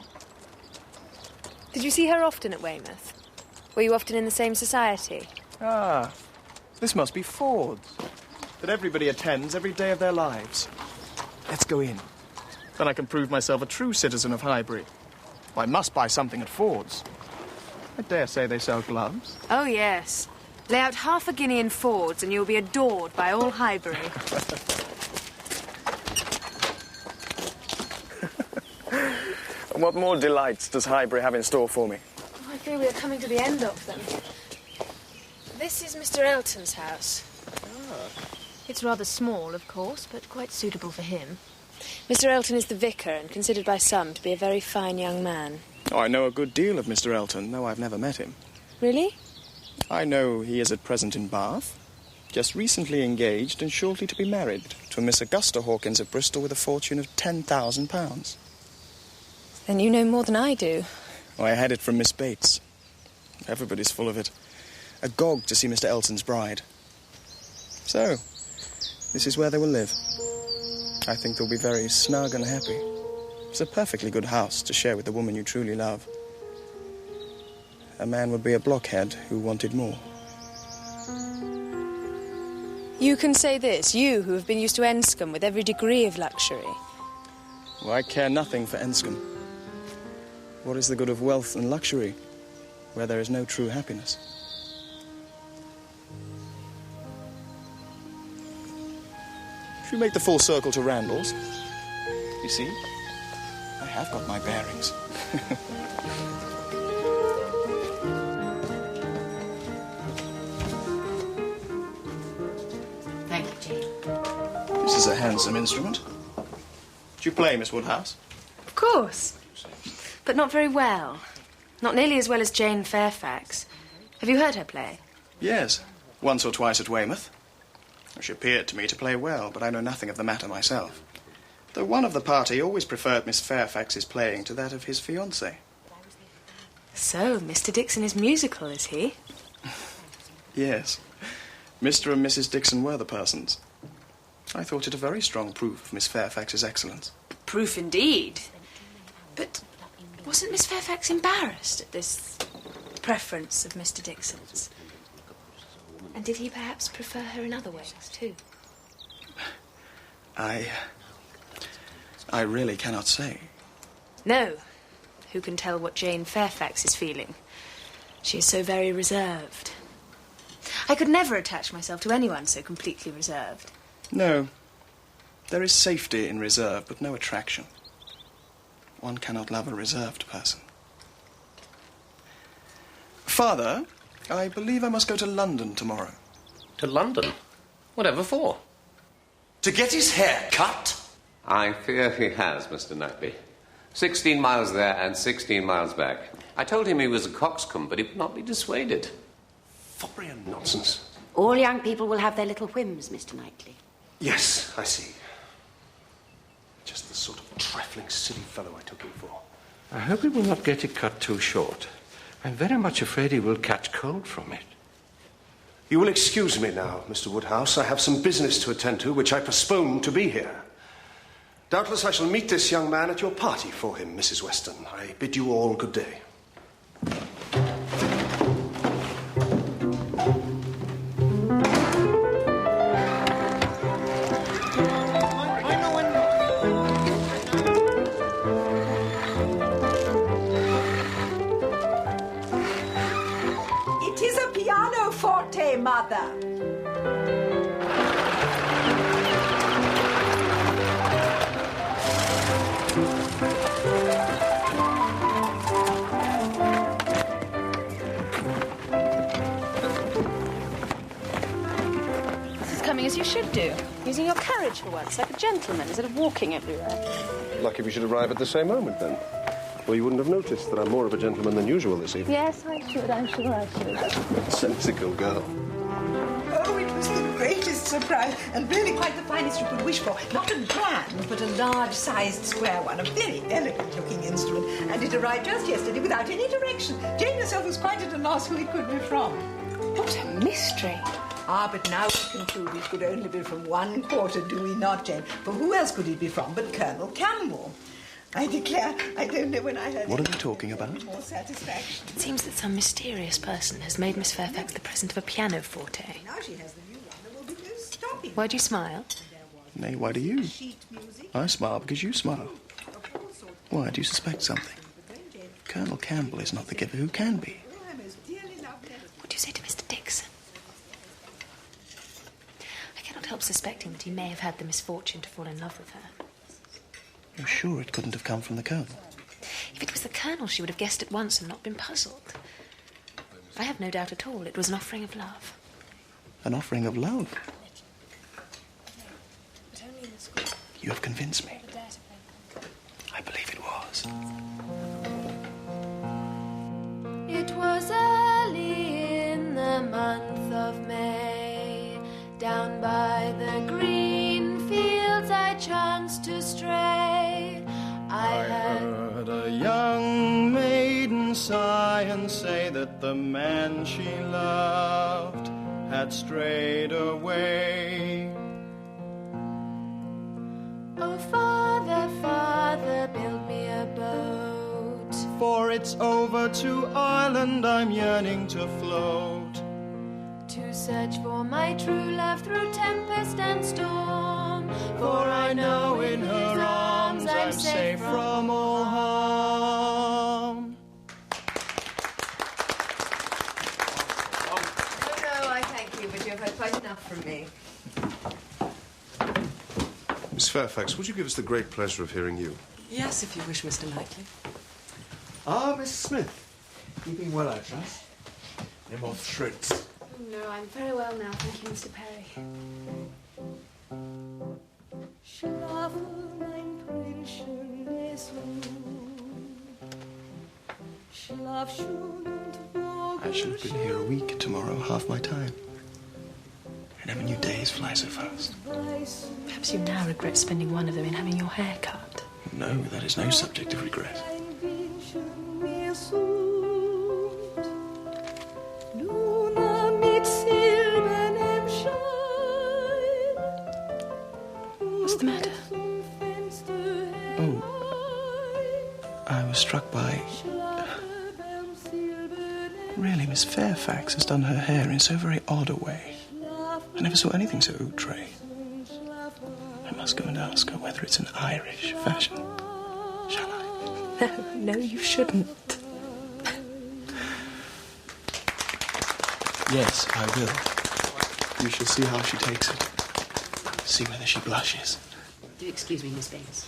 Did you see her often at Weymouth? Were you often in the same society? Ah, this must be Ford's. That everybody attends every day of their lives. Let's go in. Then I can prove myself a true citizen of Highbury. I must buy something at Ford's. I dare say they sell gloves. Oh, yes. Lay out half a guinea in Ford's and you'll be adored by all Highbury. And what more delights does Highbury have in store for me? Oh, I fear we are coming to the end of them. This is Mr. Elton's house. It's rather small, of course, but quite suitable for him. Mr. Elton is the vicar and considered by some to be a very fine young man. Oh, I know a good deal of Mr. Elton, though I've never met him. Really? I know he is at present in Bath, just recently engaged and shortly to be married to a Miss Augusta Hawkins of Bristol with a fortune of £10,000. Then you know more than I do. Oh, I had it from Miss Bates. Everybody's full of it. Agog to see Mr. Elton's bride. So, this is where they will live. I think they'll be very snug and happy. It's a perfectly good house to share with the woman you truly love. A man would be a blockhead who wanted more. You can say this, you who have been used to Enscombe with every degree of luxury. Well, I care nothing for Enscombe. What is the good of wealth and luxury where there is no true happiness? Should we make the full circle to Randall's? You see, I have got my bearings. Thank you, Jane. This is a handsome instrument. Do you play, Miss Woodhouse? Of course. But not very well. Not nearly as well as Jane Fairfax. Have you heard her play? Yes, once or twice at Weymouth. She appeared to me to play well, but I know nothing of the matter myself. Though one of the party always preferred Miss Fairfax's playing to that of his fiancée. So, Mr. Dixon is musical, is he? Yes. Mr. and Mrs. Dixon were the persons. I thought it a very strong proof of Miss Fairfax's excellence. Proof indeed. But wasn't Miss Fairfax embarrassed at this preference of Mr. Dixon's? And did he perhaps prefer her in other ways, too? I really cannot say. No. Who can tell what Jane Fairfax is feeling? She is so very reserved. I could never attach myself to anyone so completely reserved. No. There is safety in reserve, but no attraction. One cannot love a reserved person. Father, I believe I must go to London tomorrow. To London? Whatever for? To get his hair cut? I fear he has, Mr. Knightley. 16 miles there and 16 miles back. I told him he was a coxcomb, but he would not be dissuaded. Foppery and nonsense. All young people will have their little whims, Mr. Knightley. Yes, I see. Just the sort of trifling, silly fellow I took him for. I hope he will not get it cut too short. I'm very much afraid he will catch cold from it. You will excuse me now, Mr. Woodhouse. I have some business to attend to, which I postponed to be here. Doubtless I shall meet this young man at your party for him, Mrs. Weston. I bid you all good day. It is a pianoforte, Mother. As you should do, using your carriage for once, like a gentleman, instead of walking everywhere. Lucky we should arrive at the same moment, then. Or you wouldn't have noticed that I'm more of a gentleman than usual this evening. Yes, I'm sure I should. Sensical girl. Oh, it was the greatest surprise. And really quite the finest you could wish for. Not a grand, but a large-sized square one. A very elegant-looking instrument. And it arrived just yesterday without any direction. Jane herself was quite at a loss who it could be from. What a mystery. Ah, but now we conclude it could only be from one quarter, do we not, Jane? For who else could it be from but Colonel Campbell? I declare, I don't know when I heard What are they talking about? more satisfaction. It seems that some mysterious person has made Miss Fairfax the present of a pianoforte. Now she has the new one, there will be no stopping. Why do you smile? Nay, why do you? I smile because you smile. Why, do you suspect something? Colonel Campbell is not the giver. Who can be? What do you say to Mr. Dixon? I cannot help suspecting that he may have had the misfortune to fall in love with her. You're sure it couldn't have come from the Colonel? If it was the Colonel, she would have guessed at once and not been puzzled. I have no doubt at all it was an offering of love. An offering of love? You have convinced me. I believe it was. It was early in the month of May. Down by the green fields I chanced to stray. I heard a young maiden sigh and say that the man she loved had strayed away. Oh, Father, Father, build me a boat. For it's over to Ireland I'm yearning to float. To search for my true love through tempest and storm. For I know in her arms I'm safe from all harm. Oh, no, I thank you, but you've had quite enough from me. Miss Fairfax, would you give us the great pleasure of hearing you? Yes, if you wish, Mr. Knightley. Ah, Miss Smith. Keeping well, I trust. No more threats. Oh, no, I'm very well now, thank you, Mr. Perry. I shall have been here a week tomorrow, half my time. I never knew days fly so fast. Perhaps you now regret spending one of them in having your hair cut. No, that is no subject of regret. What's the matter? Oh, I was struck by... Really, Miss Fairfax has done her hair in so very odd a way. I never saw anything so outre. I must go and ask her whether it's an Irish fashion. Shall I? No, you shouldn't. Yes, I will. You shall see how she takes it. See whether she blushes. Do excuse me, Miss Bates.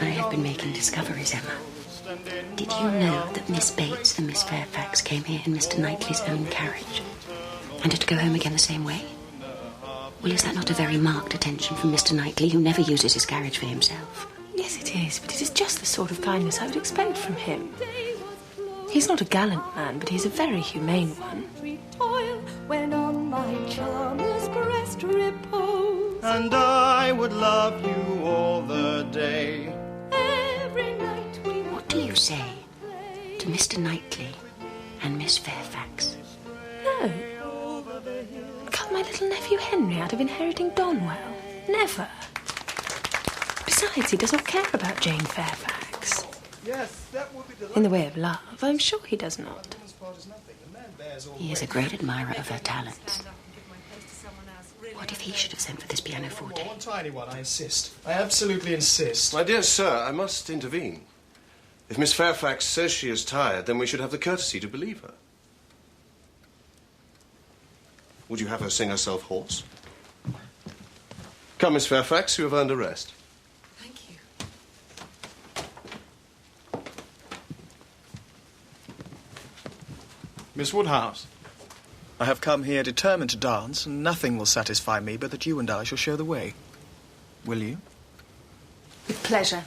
I have been making discoveries, Emma. Did you know that Miss Bates and Miss Fairfax came here in Mr. Knightley's own carriage and are to go home again the same way? Well, is that not a very marked attention from Mr. Knightley, who never uses his carriage for himself? Yes, it is, but it is just the sort of kindness I would expect from him. He's not a gallant man, but he's a very humane one. When on my charmer's breast repose. And I would love you all the day. Every night we... What do you say to Mr. Knightley and Miss Fairfax? No. Cut my little nephew Henry out of inheriting Donwell? Never. Besides, he does not care about Jane Fairfax. Yes, that would be delightful. In the way of love, I'm sure he does not. He is a great admirer of her talents. What if he should have sent for this pianoforte? One tiny one, I insist. I absolutely insist. My dear sir, I must intervene. If Miss Fairfax says she is tired, then we should have the courtesy to believe her. Would you have her sing herself hoarse? Come, Miss Fairfax, you have earned a rest. Thank you. Miss Woodhouse. I have come here determined to dance, and nothing will satisfy me but that you and I shall show the way. Will you? With pleasure.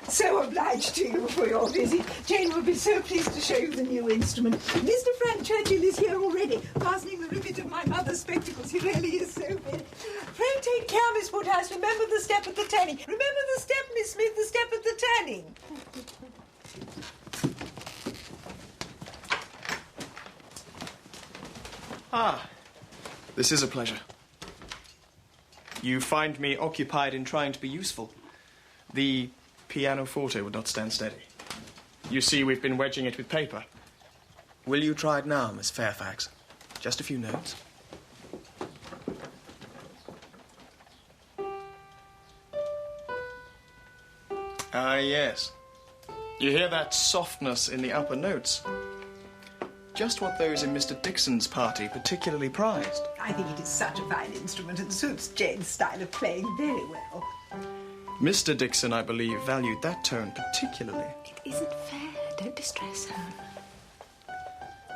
So obliged to you for your visit. Jane will be so pleased to show you the new instrument. Mr. Frank Churchill is here already, fastening the rivet of my mother's spectacles. He really is so big. Pray take care, Miss Woodhouse. Remember the step at the turning. Remember the step, Miss Smith, the step at the turning. Ah, this is a pleasure. You find me occupied in trying to be useful. The pianoforte would not stand steady. You see, we've been wedging it with paper. Will you try it now, Miss Fairfax? Just a few notes. Ah, yes. You hear that softness in the upper notes? Just what those in Mr. Dixon's party particularly prized. I think it is such a fine instrument and suits Jane's style of playing very well. Mr. Dixon, I believe, valued that tone particularly. It isn't fair. Don't distress her.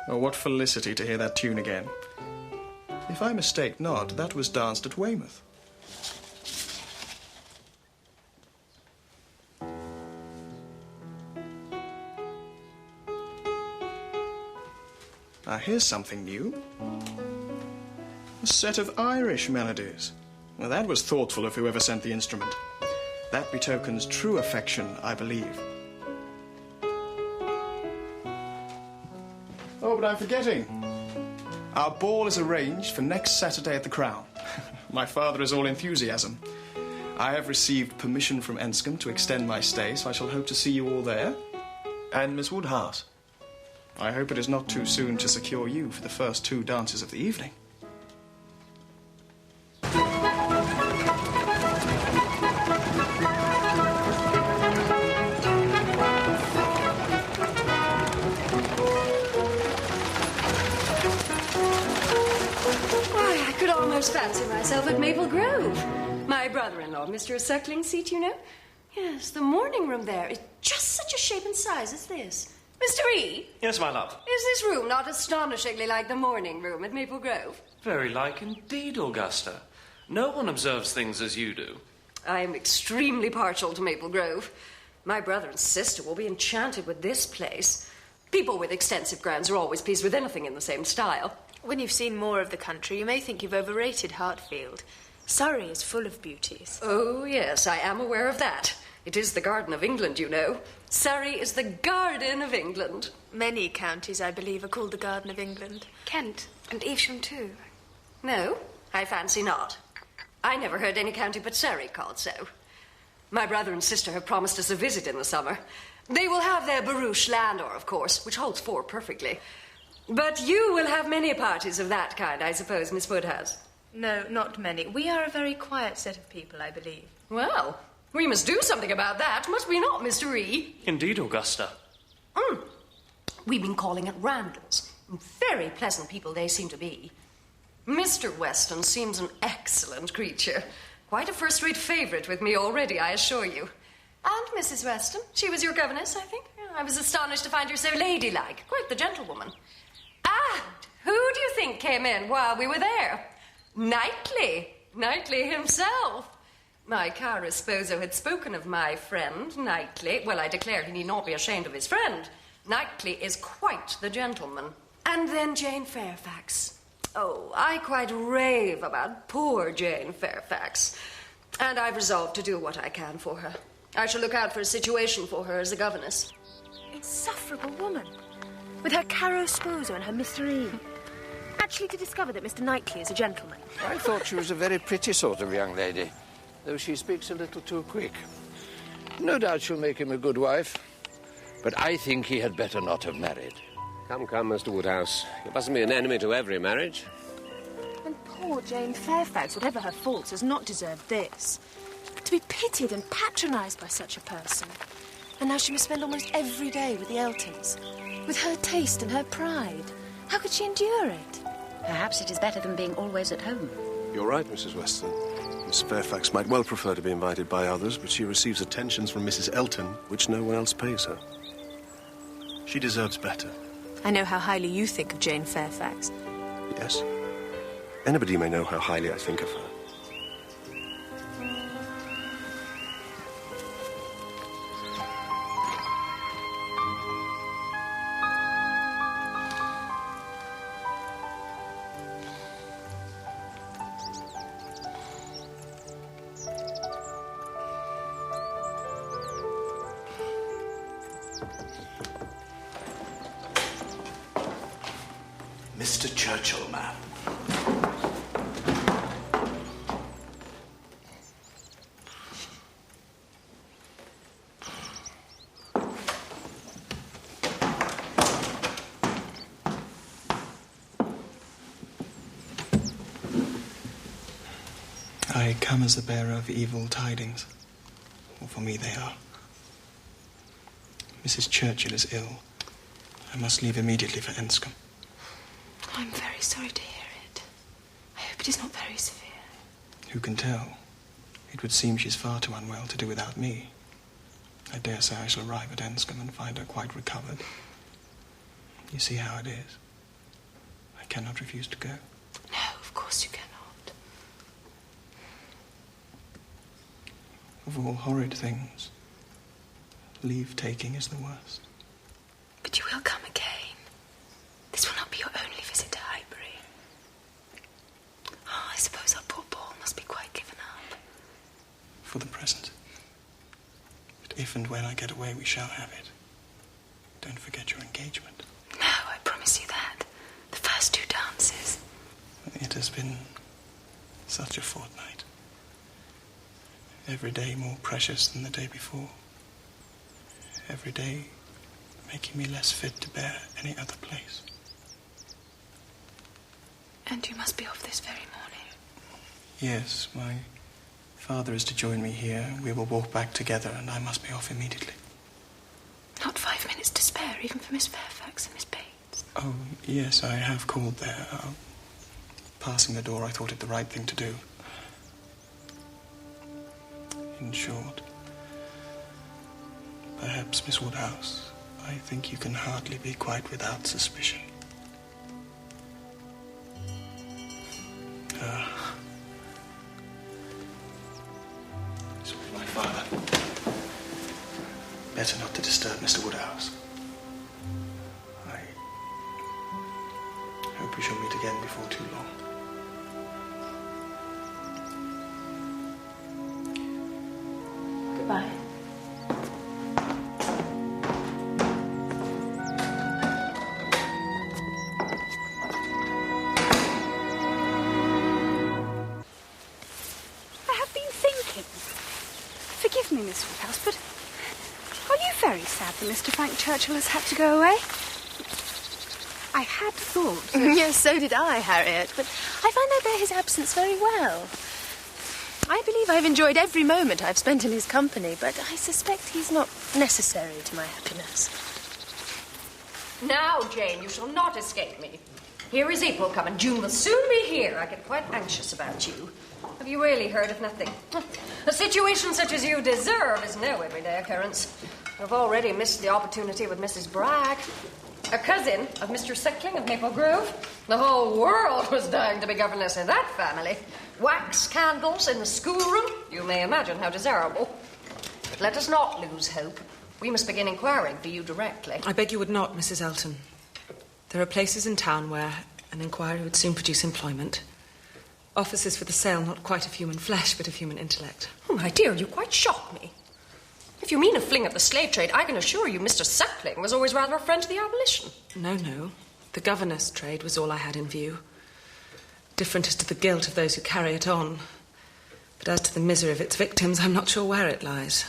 Oh, what felicity to hear that tune again. If I mistake not, that was danced at Weymouth. Ah, here's something new. A set of Irish melodies. Well, that was thoughtful of whoever sent the instrument. That betokens true affection, I believe. Oh, but I'm forgetting. Our ball is arranged for next Saturday at the Crown. My father is all enthusiasm. I have received permission from Enscombe to extend my stay, so I shall hope to see you all there. And Miss Woodhouse. I hope it is not too soon to secure you for the first 2 dances of the evening. Fancy myself at Maple Grove. My brother-in-law, Mr. Suckling seat, you know? Yes, the morning room there is just such a shape and size as this. Mr. E? Yes, my love. Is this room not astonishingly like the morning room at Maple Grove? Very like indeed, Augusta. No one observes things as you do. I am extremely partial to Maple Grove. My brother and sister will be enchanted with this place. People with extensive grounds are always pleased with anything in the same style. When you've seen more of the country, you may think you've overrated Hartfield. Surrey is full of beauties. Oh, yes, I am aware of that. It is the Garden of England, you know. Surrey is the Garden of England. Many counties, I believe, are called the Garden of England. Kent and Evesham, too. No, I fancy not. I never heard any county but Surrey called so. My brother and sister have promised us a visit in the summer. They will have their barouche landau, of course, which holds 4 perfectly. But you will have many parties of that kind, I suppose, Miss Woodhouse. No, not many. We are a very quiet set of people, I believe. Well, we must do something about that, must we not, Mr. E? Indeed, Augusta. We've been calling at Randall's. Very pleasant people they seem to be. Mr. Weston seems an excellent creature. Quite a first-rate favourite with me already, I assure you. And Mrs. Weston, she was your governess, I think. I was astonished to find her so ladylike, quite the gentlewoman. And who do you think came in while we were there? Knightley. Knightley himself. My cara sposo had spoken of my friend, Knightley. Well, I declare he need not be ashamed of his friend. Knightley is quite the gentleman. And then Jane Fairfax. Oh, I quite rave about poor Jane Fairfax. And I've resolved to do what I can for her. I shall look out for a situation for her as a governess. Insufferable woman. With her caro sposo and her Mr. E. Actually to discover that Mr. Knightley is a gentleman. I thought she was a very pretty sort of young lady. though she speaks a little too quick. No doubt she'll make him a good wife, but I think he had better not have married. Come, Mr. Woodhouse. You mustn't be an enemy to every marriage. And poor Jane Fairfax, whatever her faults, has not deserved this. To be pitied and patronised by such a person. And now she must spend almost every day with the Eltons. With her taste and her pride. How could she endure it? Perhaps it is better than being always at home. You're right, Mrs. Weston. Miss Fairfax might well prefer to be invited by others, but she receives attentions from Mrs. Elton, which no one else pays her. She deserves better. I know how highly you think of Jane Fairfax. Yes. Anybody may know how highly I think of her. Mr. Churchill, ma'am. I come as the bearer of evil tidings. Or for me they are. Mrs. Churchill is ill. I must leave immediately for Enscombe. I'm very sorry to hear it. I hope it is not very severe. Who can tell? It would seem she's far too unwell to do without me. I dare say I shall arrive at Enscombe and find her quite recovered. You see how it is. I cannot refuse to go. No, of course you cannot. Of all horrid things, leave-taking is the worst. But you will come again. This will not be your only visit to Highbury. Oh, I suppose our poor ball must be quite given up. For the present. But if and when I get away, we shall have it. Don't forget your engagement. No, I promise you that. The first 2 dances. It has been such a fortnight. Every day more precious than the day before. Every day making me less fit to bear any other place. And you must be off this very morning. Yes, my father is to join me here. We will walk back together, and I must be off immediately. Not 5 minutes to spare, even for Miss Fairfax and Miss Bates. Oh, yes, I have called there. Passing the door, I thought it the right thing to do. In short, perhaps, Miss Woodhouse, I think you can hardly be quite without suspicion. This will be my father. Better not to disturb Mr. Woodhouse. I hope we shall meet again before too long. Goodbye. Forgive me, Miss Woodhouse, but are you very sad that Mr. Frank Churchill has had to go away? I had thought that... Yes, so did I, Harriet, but I find I bear his absence very well. I believe I've enjoyed every moment I've spent in his company, but I suspect he's not necessary to my happiness. Now, Jane, you shall not escape me. Here is April coming. June will soon be here. I get quite anxious about you. Have you really heard of nothing? A situation such as you deserve is no everyday occurrence. I've already missed the opportunity with Mrs. Bragg, a cousin of Mr. Suckling of Maple Grove. The whole world was dying to be governess in that family. Wax candles in the schoolroom. You may imagine how desirable. But let us not lose hope. We must begin inquiring for you directly. I beg you would not, Mrs. Elton. There are places in town where an inquiry would soon produce employment. Offices for the sale not quite of human flesh, but of human intellect. Oh, my dear, you quite shock me. If you mean a fling at the slave trade, I can assure you Mr. Suckling was always rather a friend to the abolition. No. The governess trade was all I had in view. Different as to the guilt of those who carry it on. But as to the misery of its victims, I'm not sure where it lies.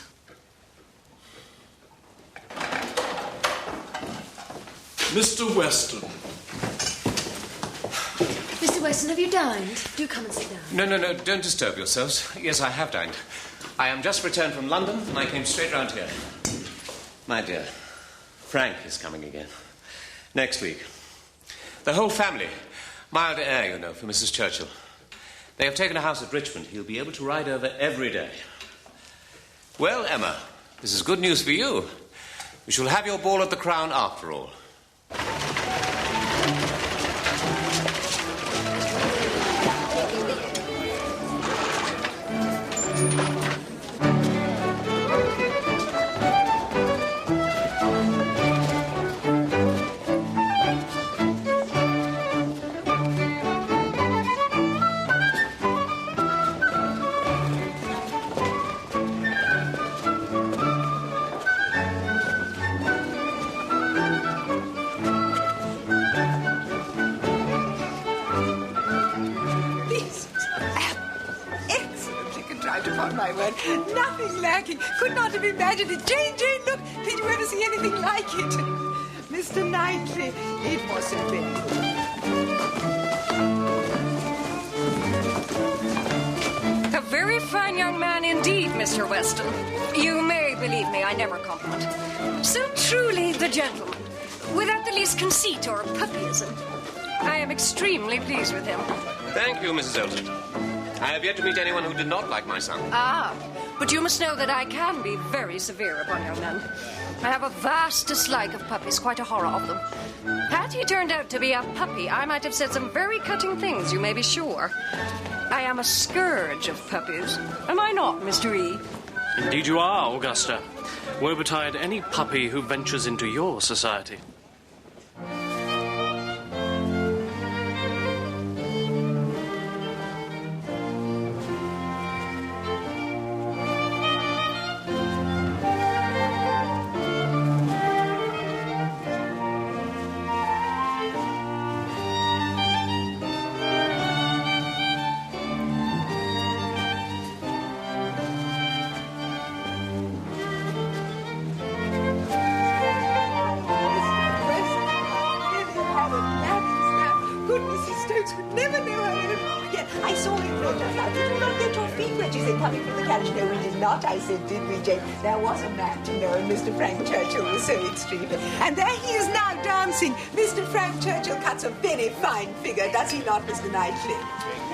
Mr. Weston. Mr. Weston, have you dined? Do come and sit down. No, don't disturb yourselves. Yes, I have dined. I am just returned from London, and I came straight round here. My dear, Frank is coming again. Next week. The whole family. Milder air, you know, for Mrs. Churchill. They have taken a house at Richmond. He'll be able to ride over every day. Well, Emma, this is good news for you. We shall have your ball at the Crown after all. Nothing lacking. Could not have imagined it. Jane, look. Did you ever see anything like it? Mr. Knightley, it was so very good. A very fine young man indeed, Mr. Weston. You may believe me, I never compliment. So truly the gentleman, without the least conceit or puppyism. I am extremely pleased with him. Thank you, Mrs. Elton. I have yet to meet anyone who did not like my son. Ah, but you must know that I can be very severe upon young men. I have a vast dislike of puppies, quite a horror of them. Had he turned out to be a puppy, I might have said some very cutting things, you may be sure. I am a scourge of puppies. Am I not, Mr. E? Indeed you are, Augusta. Woe betide any puppy who ventures into your society. I said, did we, Jane? There was a match, you know, and Mr. Frank Churchill was so extreme. And there he is now dancing. Mr. Frank Churchill cuts a very fine figure, does he not, Mr. Knightley?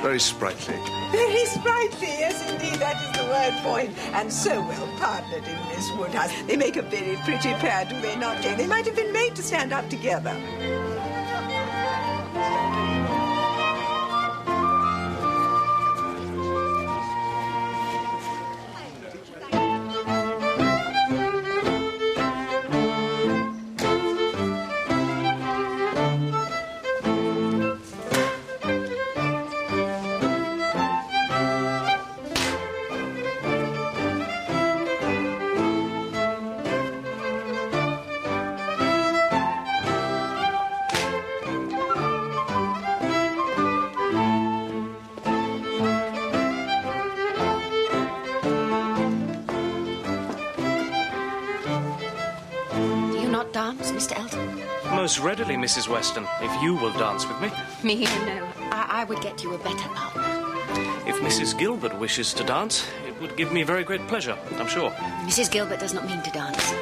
Very sprightly. Very sprightly, yes, indeed, that is the word for him. And so well partnered in Miss Woodhouse. They make a very pretty pair, do they not, Jane? They might have been made to stand up together. Most readily, Mrs. Weston, if you will dance with me. Me? No. I would get you a better partner. If Mrs. Gilbert wishes to dance, it would give me very great pleasure, I'm sure. Mrs. Gilbert does not mean to dance.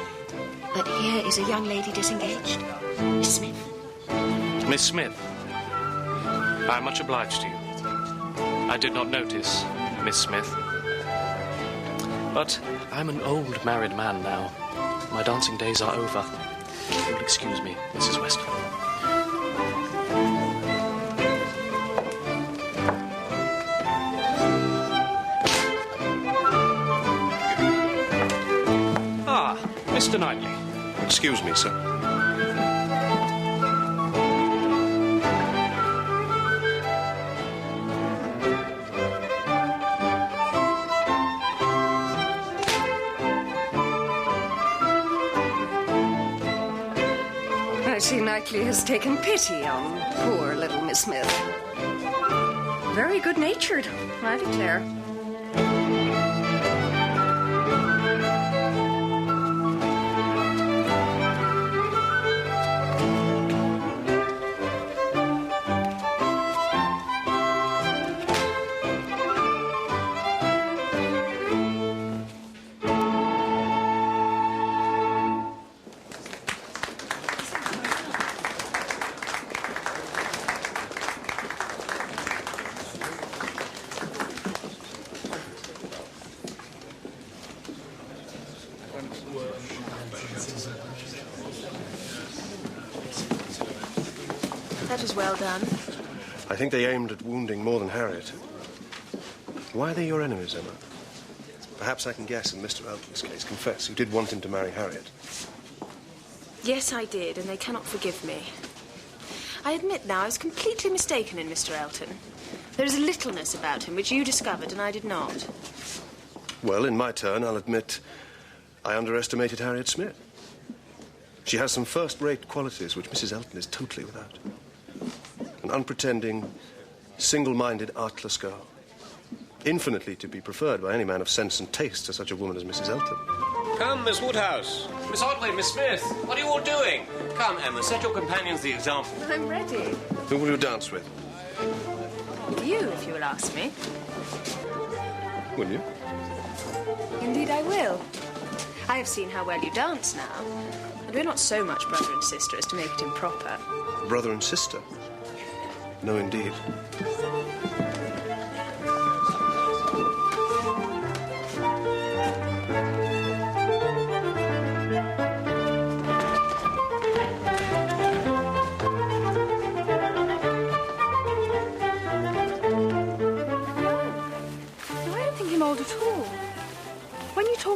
But here is a young lady disengaged. Miss Smith. Miss Smith. I am much obliged to you. I did not notice, Miss Smith. But I'm an old married man now. My dancing days are over. You will excuse me, Mrs. Weston. Ah, Mr. Knightley. Excuse me, sir. I see Knightley has taken pity on poor little Miss Smith. Very good-natured, I declare. That was well done. I think they aimed at wounding more than Harriet. Why are they your enemies, Emma? Perhaps I can guess in Mr. Elton's case. Confess, you did want him to marry Harriet. Yes, I did, and they cannot forgive me. I admit now I was completely mistaken in Mr. Elton. There is a littleness about him which you discovered and I did not. Well, in my turn, I'll admit I underestimated Harriet Smith. She has some first-rate qualities which Mrs. Elton is totally without. An unpretending, single-minded, artless girl. Infinitely to be preferred by any man of sense and taste to such a woman as Mrs. Elton. Come, Miss Woodhouse. Miss Otway, Miss Smith. What are you all doing? Come, Emma, set your companions the example. I'm ready. Who will you dance with? With you, if you will ask me. Will you? Indeed, I will. I have seen how well you dance now. And we're not so much brother and sister as to make it improper. Brother and sister? No, indeed.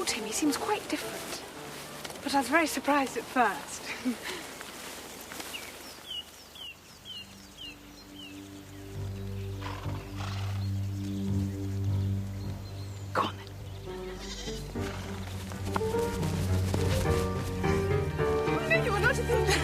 To him, he seems quite different. But I was very surprised at first. Go on, then. Oh, no, you are not a thing.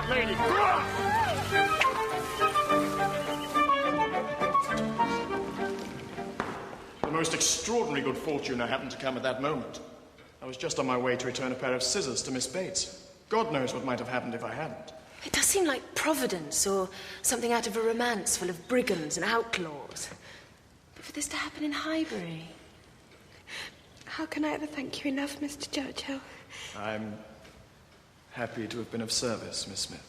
Lady. The most extraordinary good fortune I happened to come at that moment. I was just on my way to return a pair of scissors to Miss Bates. God knows what might have happened if I hadn't. It does seem like Providence or something out of a romance full of brigands and outlaws. But for this to happen in Highbury... How can I ever thank you enough, Mr. Churchill? I'm happy to have been of service, Miss Smith.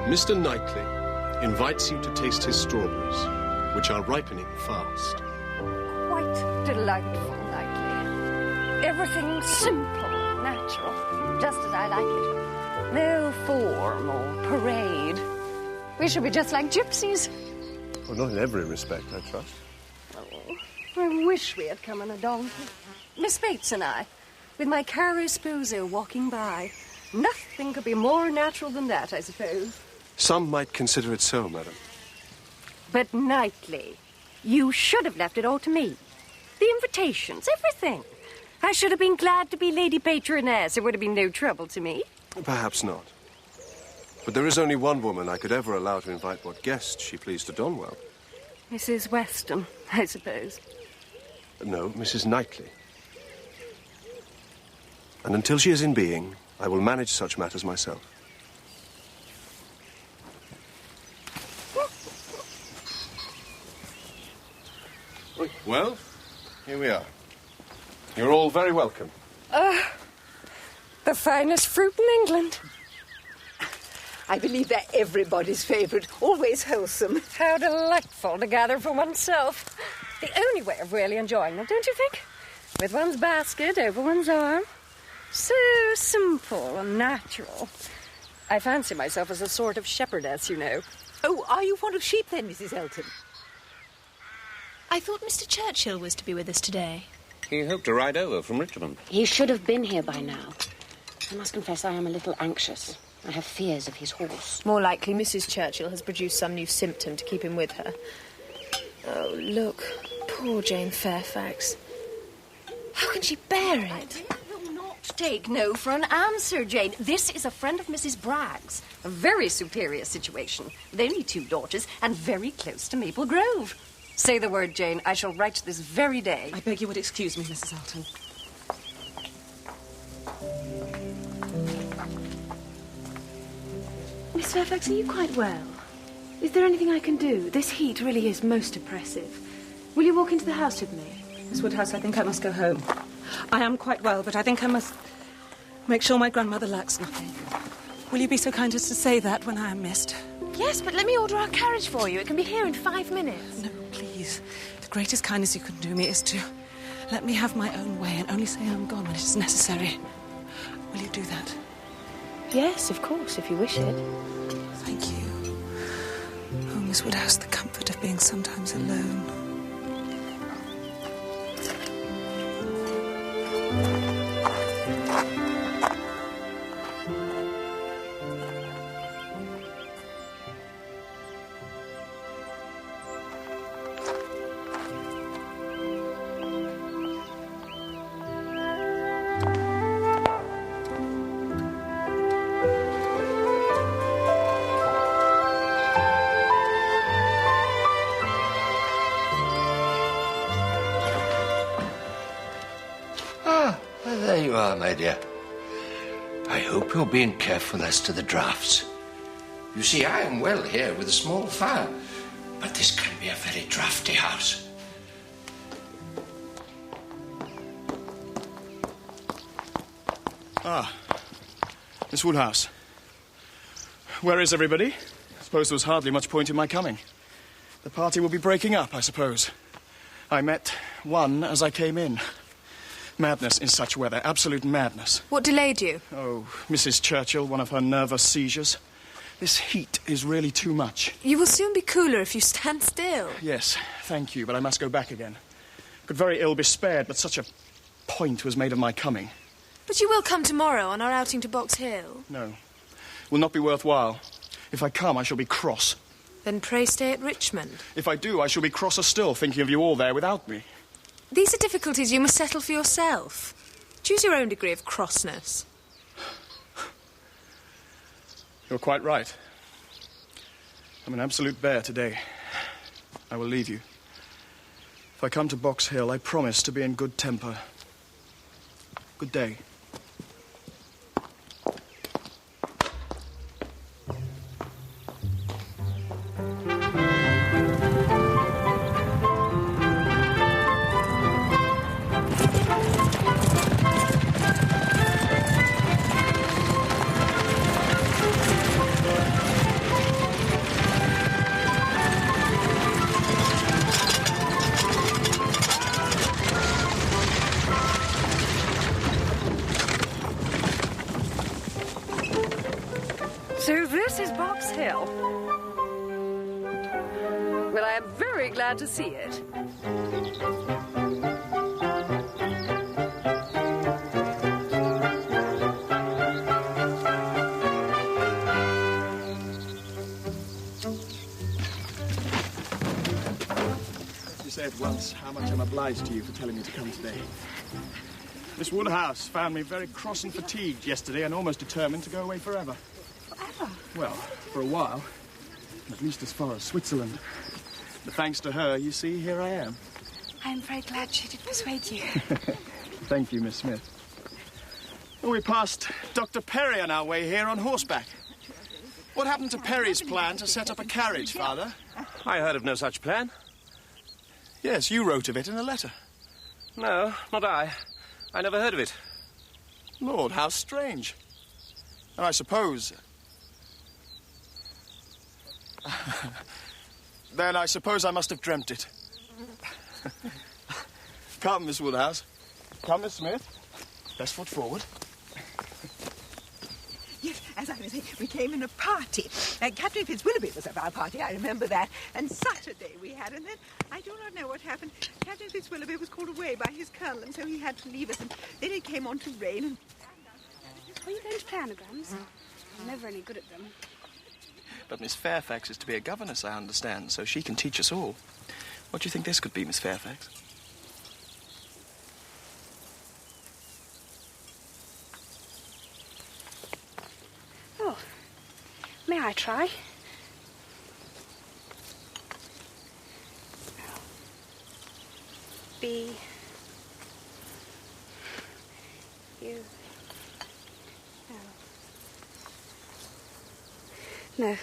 Mr. Knightley invites you to taste his strawberries, which are ripening fast. Quite delightful, Knightley. Everything simple and natural, just as I like it. No form or parade. We should be just like gypsies. Well, not in every respect, I trust. Oh, I wish we had come on a donkey. Miss Bates and I, with my caro sposo walking by. Nothing could be more natural than that, I suppose. Some might consider it so, madam. But Knightley, you should have left it all to me. The invitations, everything. I should have been glad to be Lady Patroness. It would have been no trouble to me. Perhaps not. But there is only one woman I could ever allow to invite what guest she pleased to Donwell. Mrs. Weston, I suppose. No, Mrs. Knightley. And until she is in being, I will manage such matters myself. Well, here we are. You're all very welcome. The finest fruit in England. I believe they're everybody's favourite. Always wholesome. How delightful to gather for oneself. The only way of really enjoying them, don't you think? With one's basket over one's arm. So simple and natural. I fancy myself as a sort of shepherdess, you know. Oh, are you fond of sheep then, Mrs. Elton? I thought Mr. Churchill was to be with us today. He hoped to ride over from Richmond. He should have been here by now. I must confess I am a little anxious. I have fears of his horse. More likely Mrs. Churchill has produced some new symptom to keep him with her. Oh, look. Poor Jane Fairfax. How can she bear it? I will not take no for an answer, Jane. This is a friend of Mrs. Bragg's. A very superior situation. With only 2 daughters and very close to Maple Grove. Say the word, Jane. I shall write this very day. I beg you would excuse me, Mrs. Elton. Miss Fairfax, are you quite well? Is there anything I can do? This heat really is most oppressive. Will you walk into the house with me? Miss Woodhouse, I think I must go home. I am quite well, but I think I must make sure my grandmother lacks nothing. Will you be so kind as to say that when I am missed? Yes, but let me order our carriage for you. It can be here in 5 minutes. No, please. The greatest kindness you can do me is to let me have my own way and only say I'm gone when it is necessary. Will you do that? Yes, of course, if you wish it. Thank you. Oh, Miss Woodhouse, the comfort of being sometimes alone. There you are, my dear. I hope you're being careful as to the draughts. You see, I am well here with a small fire, but this can be a very draughty house. Ah, Miss Woodhouse. Where is everybody? I suppose there was hardly much point in my coming. The party will be breaking up, I suppose. I met one as I came in. Madness in such weather, absolute madness. What delayed you? Oh, Mrs. Churchill, one of her nervous seizures. This heat is really too much. You will soon be cooler if you stand still. Yes, thank you, but I must go back again. Could very ill be spared, but such a point was made of my coming. But you will come tomorrow on our outing to Box Hill. No, will not be worthwhile. If I come, I shall be cross. Then pray stay at Richmond. If I do, I shall be crosser still, thinking of you all there without me. These are difficulties you must settle for yourself. Choose your own degree of crossness. You're quite right. I'm an absolute bear today. I will leave you. If I come to Box Hill, I promise to be in good temper. Good day. So this is Box Hill. Well, I am very glad to see it. You said once how much I'm obliged to you for telling me to come today. Miss Woodhouse found me very cross and fatigued yesterday and almost determined to go away forever. Forever? Well, for a while. At least as far as Switzerland. But thanks to her, you see, here I am. I am very glad she did persuade you. Thank you, Miss Smith. Well, we passed Dr. Perry on our way here on horseback. What happened to Perry's plan to set up a carriage, Father? I heard of no such plan. Yes, you wrote of it in a letter. No, not I. I never heard of it. Lord, how strange. And I suppose... Then I suppose I must have dreamt it. Come, Miss Woodhouse. Come, Miss Smith. Best foot forward. Yes, as I was saying, we came in a party. Captain Fitzwilloughby was at our party, I remember that. And such a day we had. And then, I do not know what happened. Captain Fitzwilloughby was called away by his colonel, and so he had to leave us. And then it came on to rain. And... Are you going to play anagrams? I'm never any good at them. But Miss Fairfax is to be a governess, I understand, so she can teach us all. What do you think this could be, Miss Fairfax? Oh, may I try? B. U. L. No,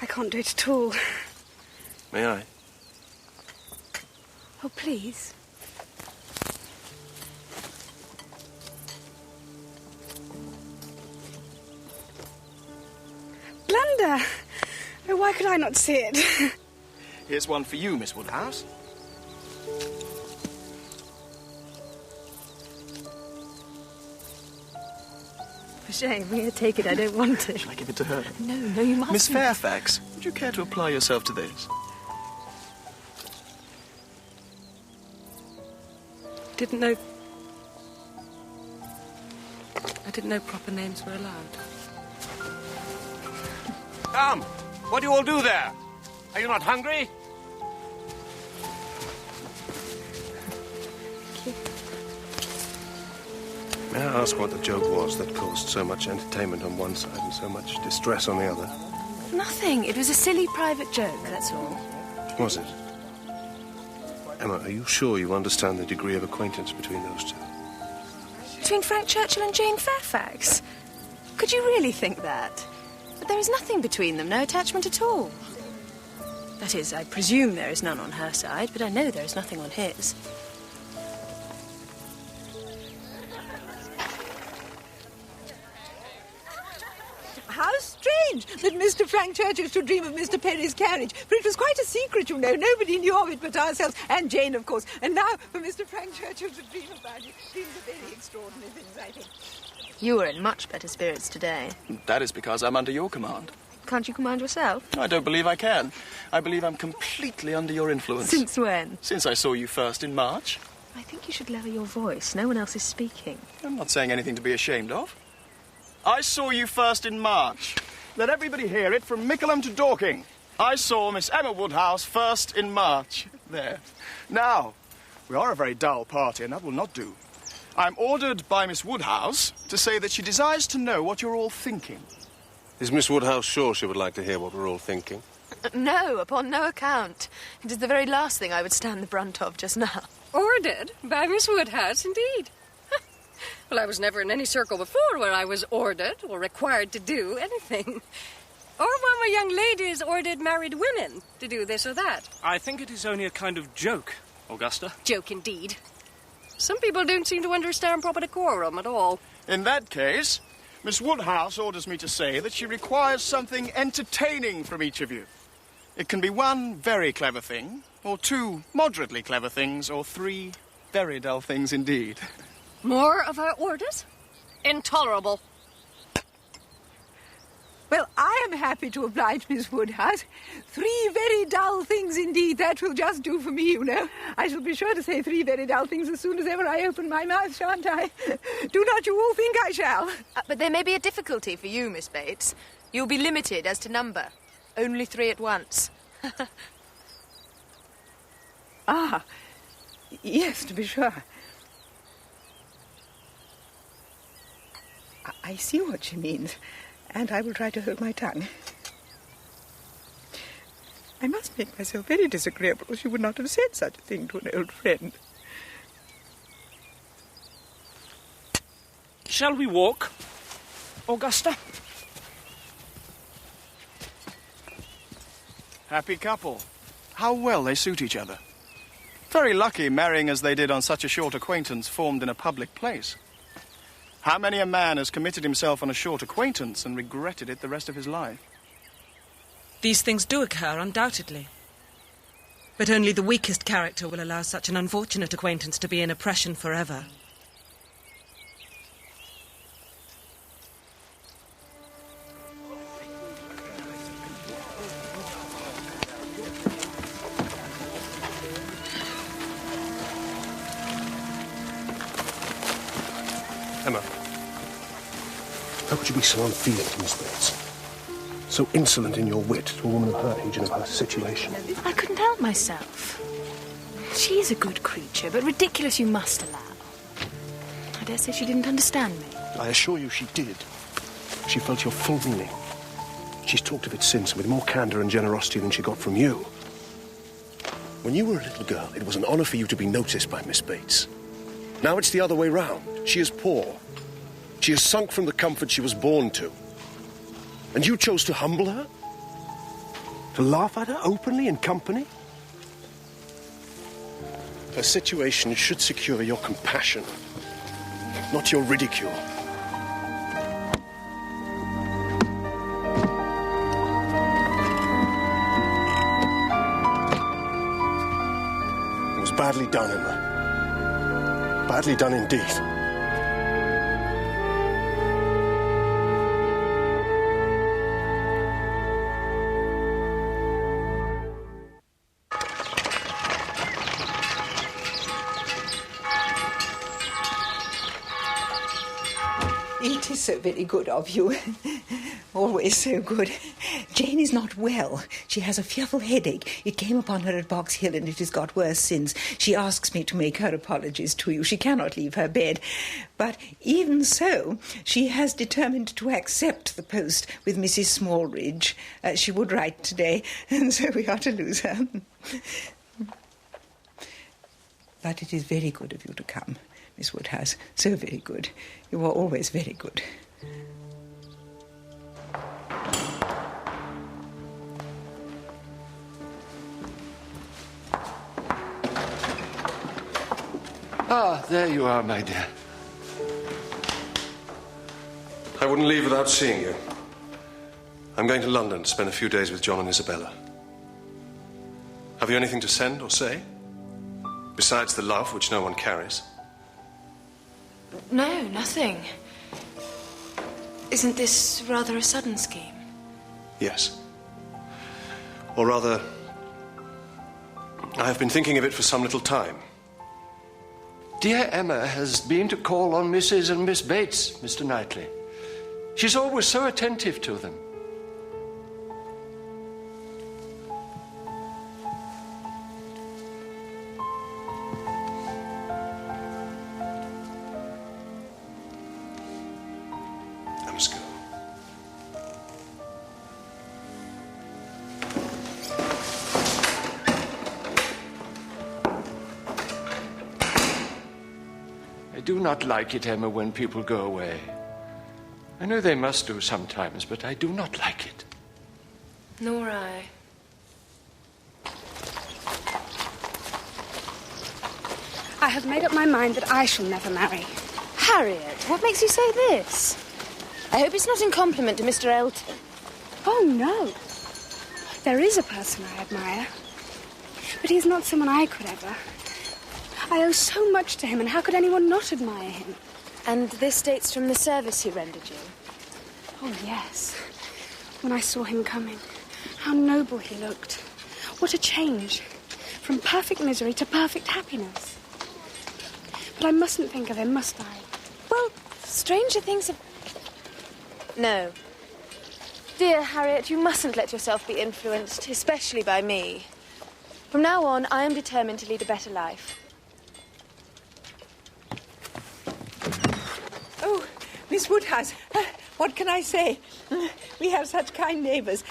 I can't do it at all. May I? Oh, please. Blunder! Oh, why could I not see it? Here's one for you, Miss Woodhouse. For shame, I'm going to take it. I don't want it. Shall I give it to her? No, you mustn't. Miss Fairfax, would you care to apply yourself to this? I didn't know proper names were allowed. Come! What do you all do there? Are you not hungry? May I ask what the joke was that caused so much entertainment on one side and so much distress on the other? Nothing. It was a silly private joke, that's all. Was it? Emma, are you sure you understand the degree of acquaintance between those two? Between Frank Churchill and Jane Fairfax? Could you really think that? But there is nothing between them, no attachment at all. That is, I presume there is none on her side, but I know there is nothing on his. How strange that Mr. Frank Churchill should dream of Mr. Perry's carriage, for it was quite a secret, you know. Nobody knew of it but ourselves, and Jane, of course. And now, for Mr. Frank Churchill to dream about it, dreams of very extraordinary things, I think. You are in much better spirits today. That is because I'm under your command. Can't you command yourself? I don't believe I can. I believe I'm completely under your influence. Since when? Since I saw you first in March. I think you should lower your voice. No one else is speaking. I'm not saying anything to be ashamed of. I saw you first in March. Let everybody hear it from Mickleham to Dorking. I saw Miss Emma Woodhouse first in March. There. Now, we are a very dull party, and that will not do. I'm ordered by Miss Woodhouse to say that she desires to know what you're all thinking. Is Miss Woodhouse sure she would like to hear what we're all thinking? No, upon no account. It is the very last thing I would stand the brunt of just now. Ordered by Miss Woodhouse, indeed. Well, I was never in any circle before where I was ordered or required to do anything. Or when my young ladies ordered married women to do this or that. I think it is only a kind of joke, Augusta. Joke indeed. Some people don't seem to understand proper decorum at all. In that case, Miss Woodhouse orders me to say that she requires something entertaining from each of you. It can be one very clever thing, or two moderately clever things, or three very dull things indeed. More of our orders? Intolerable. Well, I am happy to oblige Miss Woodhouse. Three very dull things indeed. That will just do for me, you know. I shall be sure to say three very dull things as soon as ever I open my mouth, shan't I? Do not you all think I shall? But there may be a difficulty for you, Miss Bates. You'll be limited as to number. Only three at once. Ah, yes, to be sure. I see what she means, and I will try to hold my tongue. I must make myself very disagreeable, or she would not have said such a thing to an old friend. Shall we walk, Augusta? Happy couple. How well they suit each other. Very lucky marrying as they did on such a short acquaintance formed in a public place. How many a man has committed himself on a short acquaintance and regretted it the rest of his life? These things do occur, undoubtedly. But only the weakest character will allow such an unfortunate acquaintance to be in oppression forever. Emma, how could you be so unfeeling to Miss Bates? So insolent in your wit to a woman of her age and of her situation. I couldn't help myself. She is a good creature, but ridiculous you must allow. I dare say she didn't understand me. I assure you she did. She felt your full meaning. She's talked of it since, with more candour and generosity than she got from you. When you were a little girl, it was an honour for you to be noticed by Miss Bates. Now it's the other way round. She is poor. She has sunk from the comfort she was born to. And you chose to humble her? To laugh at her openly in company? Her situation should secure your compassion, not your ridicule. It was badly done, Emma. Badly done indeed. It is so very good of you. Always so good. Jane is not well. She has a fearful headache. It came upon her at Box Hill and it has got worse since. She asks me to make her apologies to you. She cannot leave her bed. But even so, she has determined to accept the post with Mrs. Smallridge. She would write today, and so we are to lose her. But it is very good of you to come, Miss Woodhouse. So very good. You are always very good. Ah, there you are, my dear. I wouldn't leave without seeing you. I'm going to London to spend a few days with John and Isabella. Have you anything to send or say? Besides the love which no one carries? No, nothing. Isn't this rather a sudden scheme? Yes. Or rather, I have been thinking of it for some little time. Dear Emma has been to call on Mrs. and Miss Bates, Mr. Knightley. She's always so attentive to them. I must go. I do not like it, Emma, when people go away. I know they must do sometimes, but I do not like it. Nor I. I have made up my mind that I shall never marry. Harriet, what makes you say this? I hope it's not in compliment to Mr. Elton. Oh, no. There is a person I admire, but he is not someone I could ever. I owe so much to him, and how could anyone not admire him? And this dates from the service he rendered you? Oh, yes. When I saw him coming, how noble he looked. What a change. From perfect misery to perfect happiness. But I mustn't think of him, must I? Well, stranger things have... No. Dear Harriet, you mustn't let yourself be influenced, especially by me. From now on, I am determined to lead a better life. Oh, Miss Woodhouse, what can I say? We have such kind neighbours.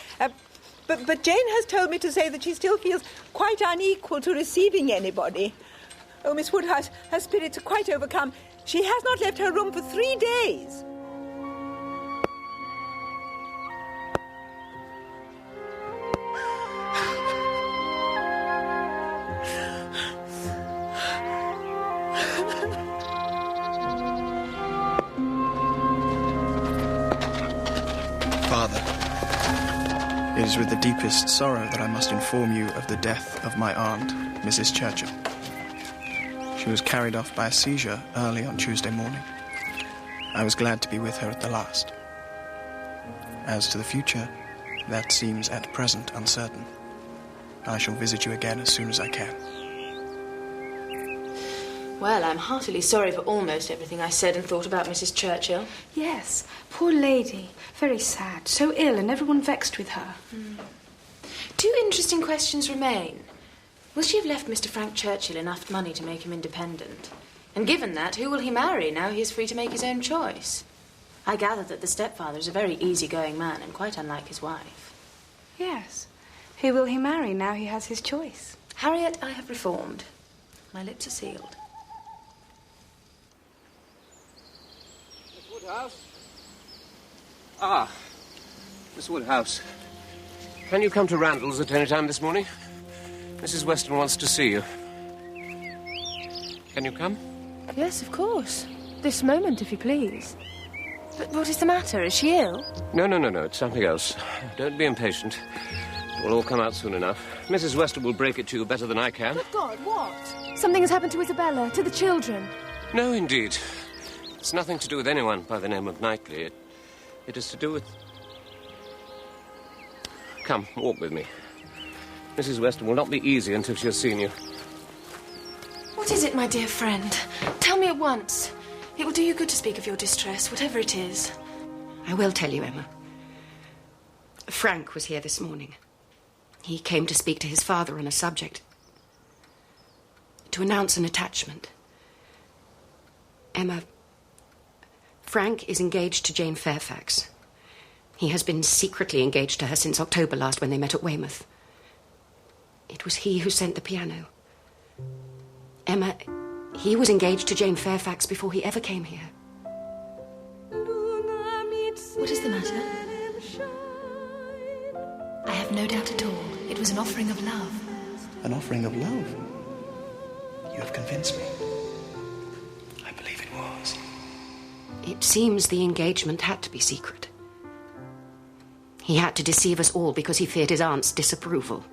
But Jane has told me to say that she still feels quite unequal to receiving anybody. Oh, Miss Woodhouse, her spirits are quite overcome. She has not left her room for 3 days. It is with the deepest sorrow that I must inform you of the death of my aunt, Mrs. Churchill. She was carried off by a seizure early on Tuesday morning. I was glad to be with her at the last. As to the future, that seems at present uncertain. I shall visit you again as soon as I can. Well, I'm heartily sorry for almost everything I said and thought about Mrs. Churchill. Yes, poor lady. Very sad. So ill and everyone vexed with her. Two interesting questions remain. Will she have left Mr. Frank Churchill enough money to make him independent? And given that, who will he marry now he is free to make his own choice? I gather that the stepfather is a very easygoing man and quite unlike his wife. Yes. Who will he marry now he has his choice? Harriet, I have reformed. My lips are sealed. Woodhouse? Ah, Miss Woodhouse. Can you come to Randall's at any time this morning? Mrs. Weston wants to see you. Can you come? Yes, of course. This moment, if you please. But what is the matter? Is she ill? No. It's something else. Don't be impatient. It will all come out soon enough. Mrs. Weston will break it to you better than I can. Good God, what? Something has happened to Isabella, to the children. No, indeed. It's nothing to do with anyone by the name of Knightley. It is to do with... Come, walk with me. Mrs. Weston will not be easy until she has seen you. What is it, my dear friend? Tell me at once. It will do you good to speak of your distress, whatever it is. I will tell you, Emma. Frank was here this morning. He came to speak to his father on a subject. To announce an attachment. Emma, Frank is engaged to Jane Fairfax. He has been secretly engaged to her since October last when they met at Weymouth. It was he who sent the piano. Emma, he was engaged to Jane Fairfax before he ever came here. What is the matter? I have no doubt at all. It was an offering of love. An offering of love? You have convinced me. I believe it was. It seems the engagement had to be secret. He had to deceive us all because he feared his aunt's disapproval.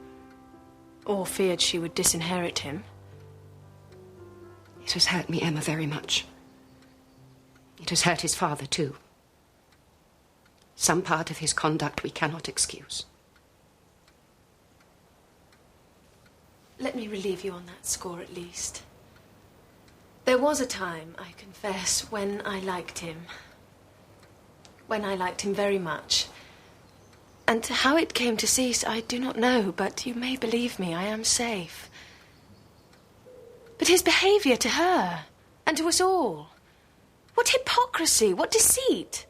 Or feared she would disinherit him. It has hurt me, Emma, very much. It has hurt his father, too. Some part of his conduct we cannot excuse. Let me relieve you on that score, at least. There was a time, I confess, when I liked him. When I liked him very much. And how it came to cease, I do not know, but you may believe me, I am safe. But his behaviour to her, and to us all. What hypocrisy, what deceit.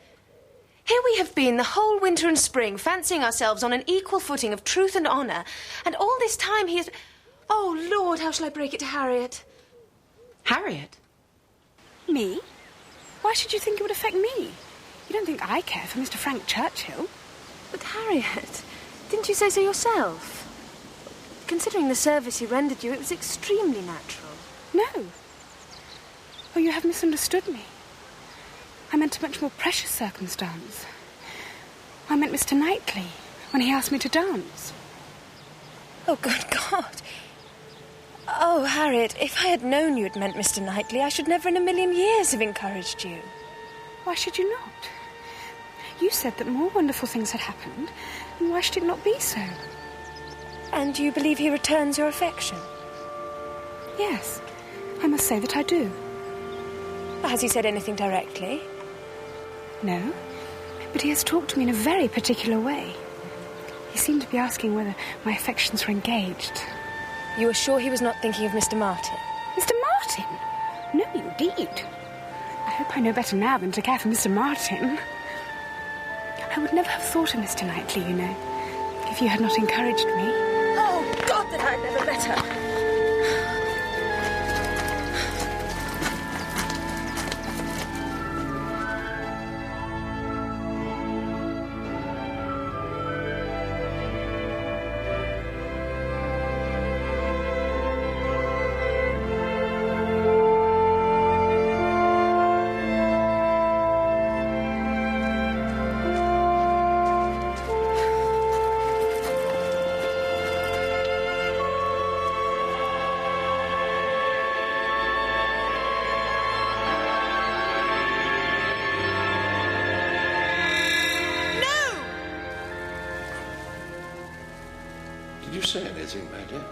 Here we have been the whole winter and spring, fancying ourselves on an equal footing of truth and honour, and all this time he is... Oh, Lord, how shall I break it to Harriet? Harriet? Me? Why should you think it would affect me? You don't think I care for Mr. Frank Churchill? But Harriet, didn't you say so yourself? Considering the service he rendered you, it was extremely natural. No. Oh, you have misunderstood me. I meant a much more precious circumstance. I meant Mr. Knightley, when he asked me to dance. Oh, good God. Oh, Harriet, if I had known you had meant Mr. Knightley, I should never in a million years have encouraged you. Why should you not? You said that more wonderful things had happened, and why should it not be so? And you believe he returns your affection? Yes, I must say that I do. Has he said anything directly? No, but he has talked to me in a very particular way. He seemed to be asking whether my affections were engaged. You are sure he was not thinking of Mr. Martin? Mr. Martin? No, indeed. I hope I know better now than to care for Mr. Martin. I would never have thought of Mr. Knightley, you know, if you had not encouraged me. Oh, God, that I'd never met her. say anything, my dear?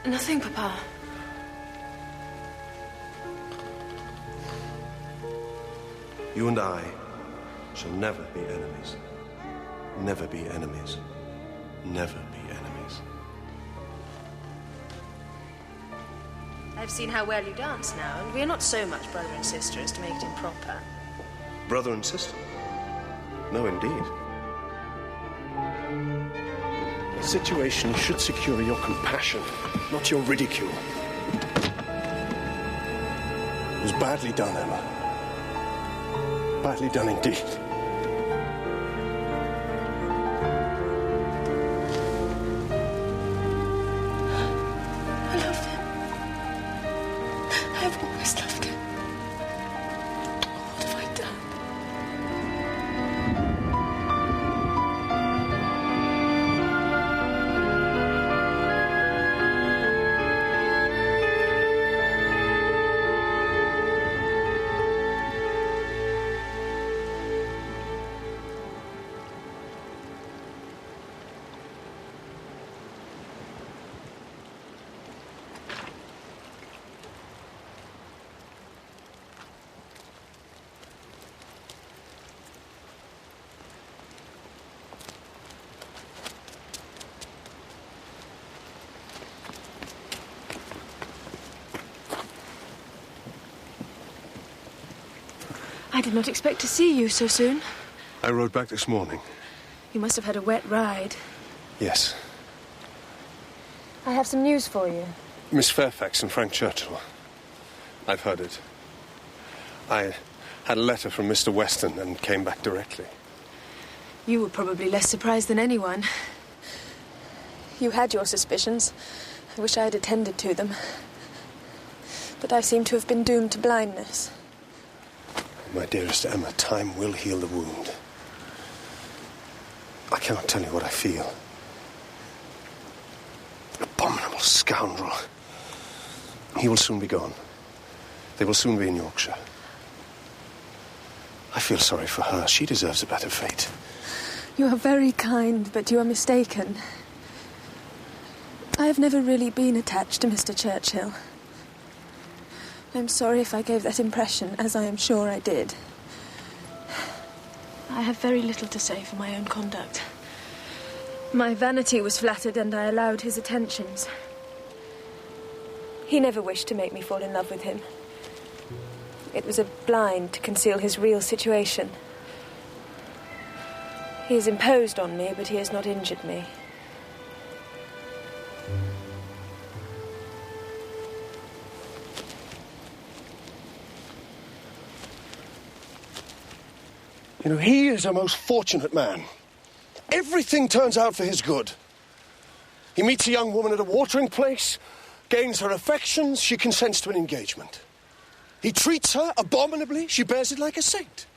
Nothing, Papa. You and I shall never be enemies. Never be enemies. Never be enemies. I've seen how well you dance now, and we're not so much brother and sister as to make it improper. Brother and sister? No, indeed. The situation should secure your compassion, not your ridicule. It was badly done, Emma. Badly done indeed. I loved him. I've always loved him. What have I done? I did not expect to see you so soon. I rode back this morning. You must have had a wet ride. Yes. I have some news for you. Miss Fairfax and Frank Churchill. I've heard it. I had a letter from Mr. Weston and came back directly. You were probably less surprised than anyone. You had your suspicions. I wish I had attended to them. But I seem to have been doomed to blindness. My dearest Emma, time will heal the wound. I cannot tell you what I feel. Abominable scoundrel. He will soon be gone. They will soon be in Yorkshire. I feel sorry for her. She deserves a better fate. You are very kind, but you are mistaken. I have never really been attached to Mr. Churchill. I'm sorry if I gave that impression, as I am sure I did. I have very little to say for my own conduct. My vanity was flattered and I allowed his attentions. He never wished to make me fall in love with him. It was a blind to conceal his real situation. He has imposed on me, but he has not injured me. You know, he is a most fortunate man. Everything turns out for his good. He meets a young woman at a watering place, gains her affections, she consents to an engagement. He treats her abominably, she bears it like a saint.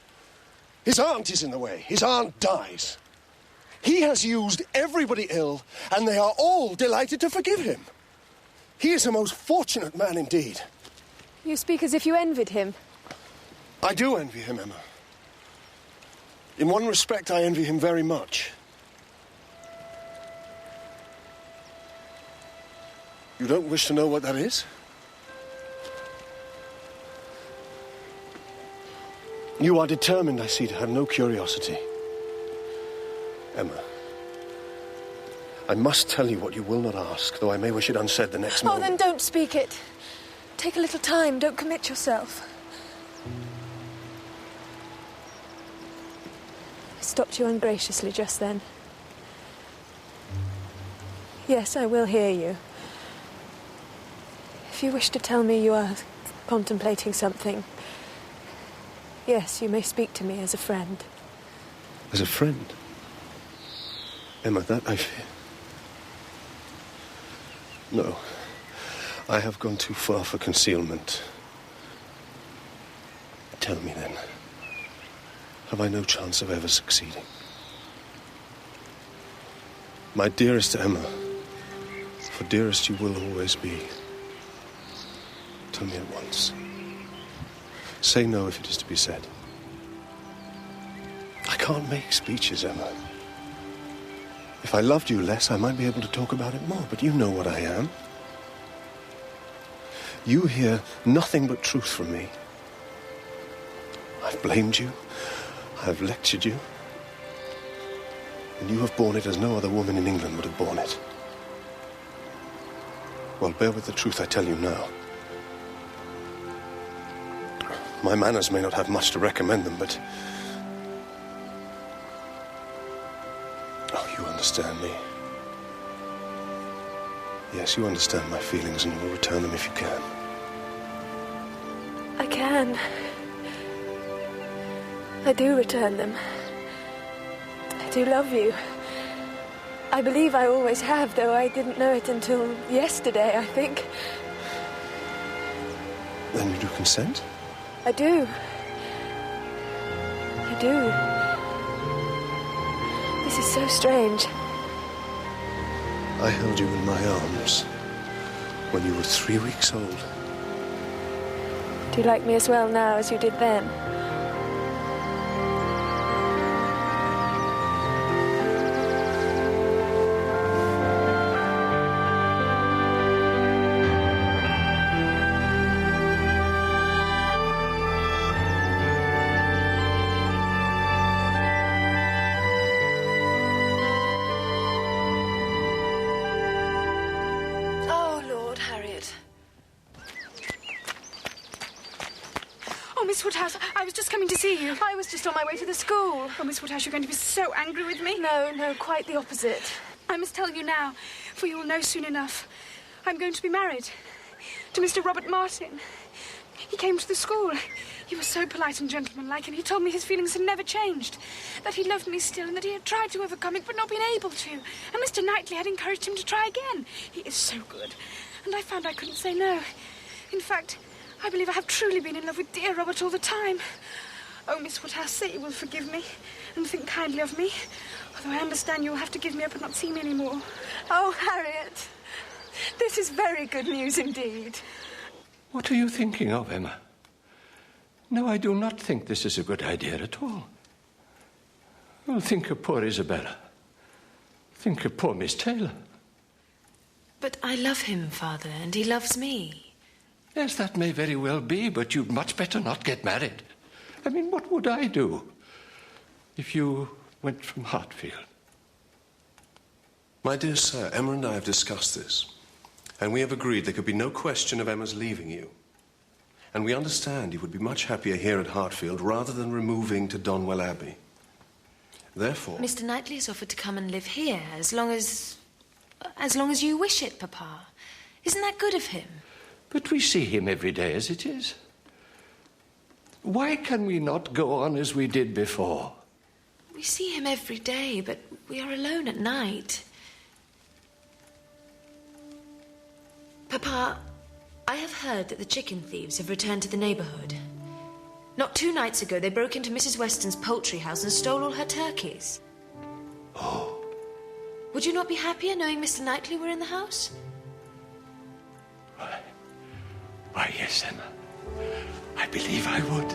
His aunt is in the way, his aunt dies. He has used everybody ill, and they are all delighted to forgive him. He is a most fortunate man indeed. You speak as if you envied him. I do envy him, Emma. In one respect, I envy him very much. You don't wish to know what that is? You are determined, I see, to have no curiosity. Emma, I must tell you what you will not ask, though I may wish it unsaid the next moment. Oh, then don't speak it. Take a little time. Don't commit yourself. I stopped you ungraciously just then. Yes, I will hear you. If you wish to tell me you are contemplating something, yes, you may speak to me as a friend. As a friend? Emma, that I fear. No. I have gone too far for concealment. Tell me then, have I no chance of ever succeeding? My dearest Emma, for dearest you will always be. Tell me at once. Say no if it is to be said. I can't make speeches, Emma. If I loved you less, I might be able to talk about it more, but you know what I am. You hear nothing but truth from me. I've blamed you. I've lectured you. And you have borne it as no other woman in England would have borne it. Well, bear with the truth I tell you now. My manners may not have much to recommend them, but... Oh, you understand me. Yes, you understand my feelings, and you will return them if you can. I can. I do return them. I do love you. I believe I always have, though I didn't know it until yesterday, I think. Then you do consent? I do. I do. This is so strange. I held you in my arms when you were 3 weeks old. Do you like me as well now as you did then? I was just coming to see you. I was just on my way to the school. Oh, Miss Woodhouse, you're going to be so angry with me. No, quite the opposite. I must tell you now, for you will know soon enough. I'm going to be married to Mr. Robert Martin. He came to the school. He was so polite and gentlemanlike, and he told me his feelings had never changed, that he loved me still, and that he had tried to overcome it, but not been able to. And Mr. Knightley had encouraged him to try again. He is so good. And I found I couldn't say no. In fact, I believe I have truly been in love with dear Robert all the time. Oh, Miss Woodhouse, say you will forgive me and think kindly of me, although I understand you will have to give me up and not see me any more. Oh, Harriet, this is very good news indeed. What are you thinking of, Emma? No, I do not think this is a good idea at all. Well, think of poor Isabella. Think of poor Miss Taylor. But I love him, Father, and he loves me. Yes, that may very well be, but you'd much better not get married. I mean, what would I do if you went from Hartfield? My dear sir, Emma and I have discussed this, and we have agreed there could be no question of Emma's leaving you. And we understand you would be much happier here at Hartfield rather than removing to Donwell Abbey. Therefore... Mr. Knightley has offered to come and live here as long as you wish it, Papa. Isn't that good of him? But we see him every day as it is. Why can we not go on as we did before? We see him every day, but we are alone at night. Papa, I have heard that the chicken thieves have returned to the neighbourhood. Not 2 nights ago, they broke into Mrs. Weston's poultry house and stole all her turkeys. Oh. Would you not be happier knowing Mr. Knightley were in the house? Why, yes, Emma. I believe I would.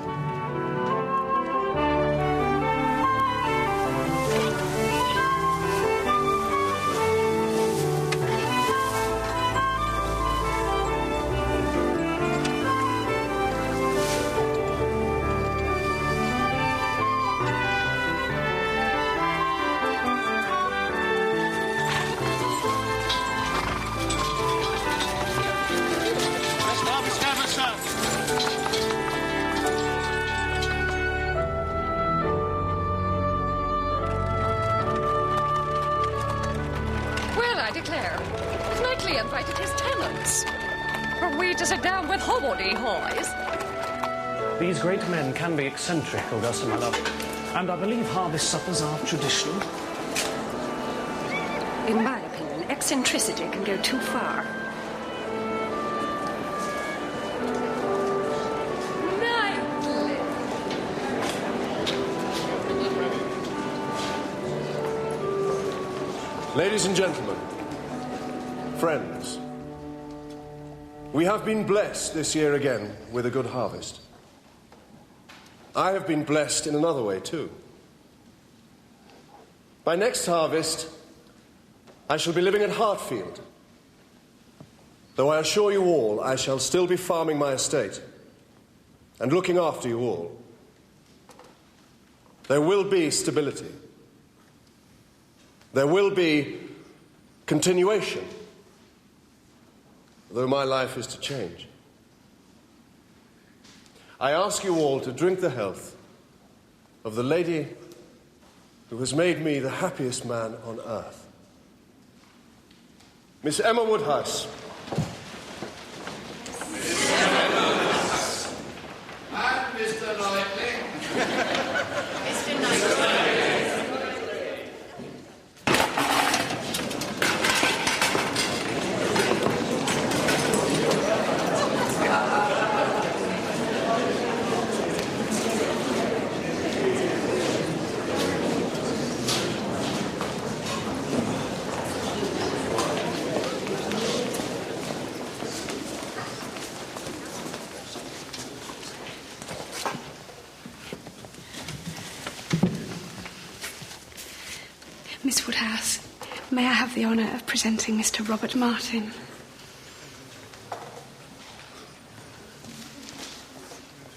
Invited his tenants. Are we to sit down with hobbledy-hoys? These great men can be eccentric, Augusta, my love. And I believe harvest suppers are traditional. In my opinion, eccentricity can go too far. Ladies and gentlemen, friends, we have been blessed this year again with a good harvest. I have been blessed in another way too. By next harvest, I shall be living at Hartfield. Though I assure you all, I shall still be farming my estate and looking after you all. There will be stability. There will be continuation, though my life is to change. I ask you all to drink the health of the lady who has made me the happiest man on earth. Miss Emma Woodhouse. And Mr. Knightley. Mr. Knightley. Miss Woodhouse, may I have the honour of presenting Mr. Robert Martin?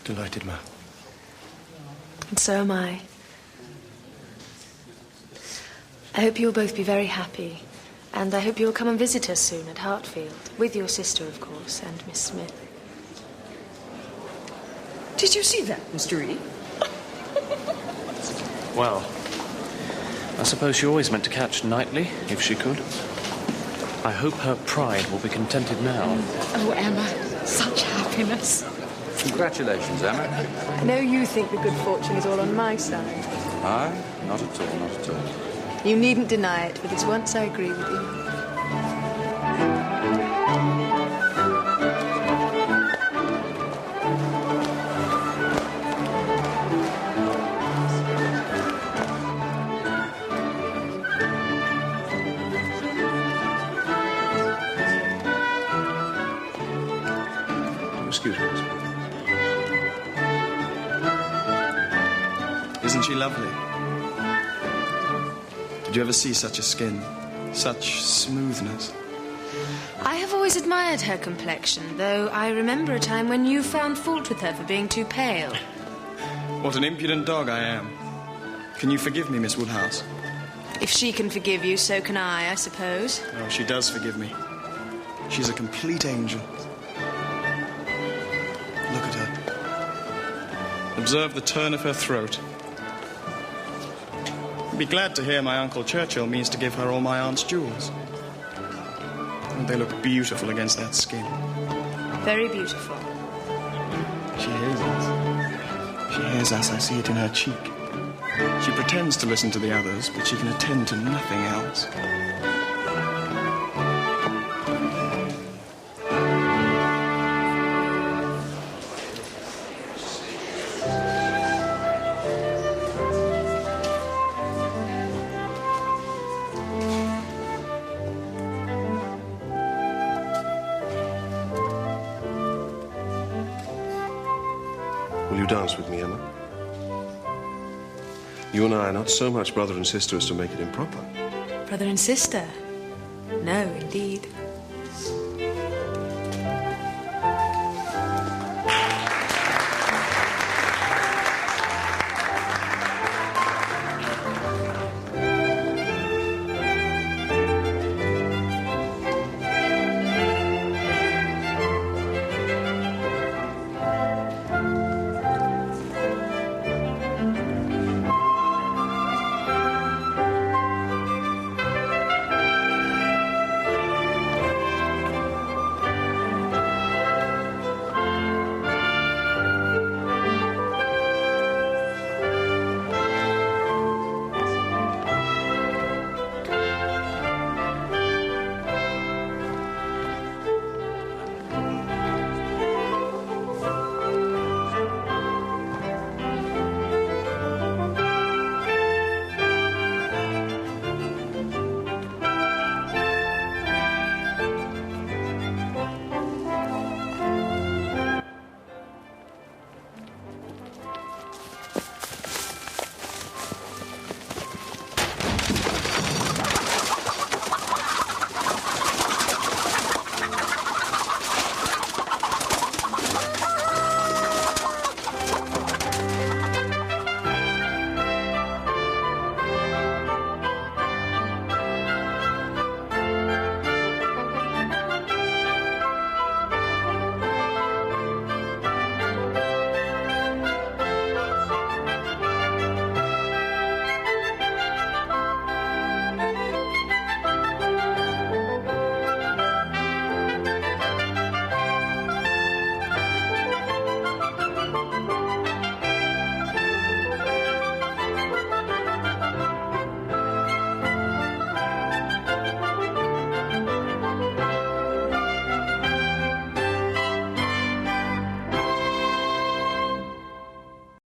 Delighted, ma'am. And so am I. I hope you'll both be very happy, and I hope you'll come and visit us soon at Hartfield, with your sister, of course, and Miss Smith. Did you see that, Mr. E? Well, I suppose she always meant to catch Knightley, if she could. I hope her pride will be contented now. Oh, Emma, such happiness. Congratulations, Emma. I know you think the good fortune is all on my side. Aye, not at all, not at all. You needn't deny it, for this once I agree with you. Excuse me. Isn't she lovely? Did you ever see such a skin? Such smoothness? I have always admired her complexion, though I remember a time when you found fault with her for being too pale. What an impudent dog I am. Can you forgive me, Miss Woodhouse? If she can forgive you, so can I suppose. Oh, she does forgive me. She's a complete angel. Look at her. Observe the turn of her throat. I'd be glad to hear my Uncle Churchill means to give her all my aunt's jewels. And they look beautiful against that skin. Very beautiful. She hears us. She hears us, I see it in her cheek. She pretends to listen to the others, but she can attend to nothing else. Will you dance with me, Emma? You and I are not so much brother and sister as to make it improper. Brother and sister? No, indeed.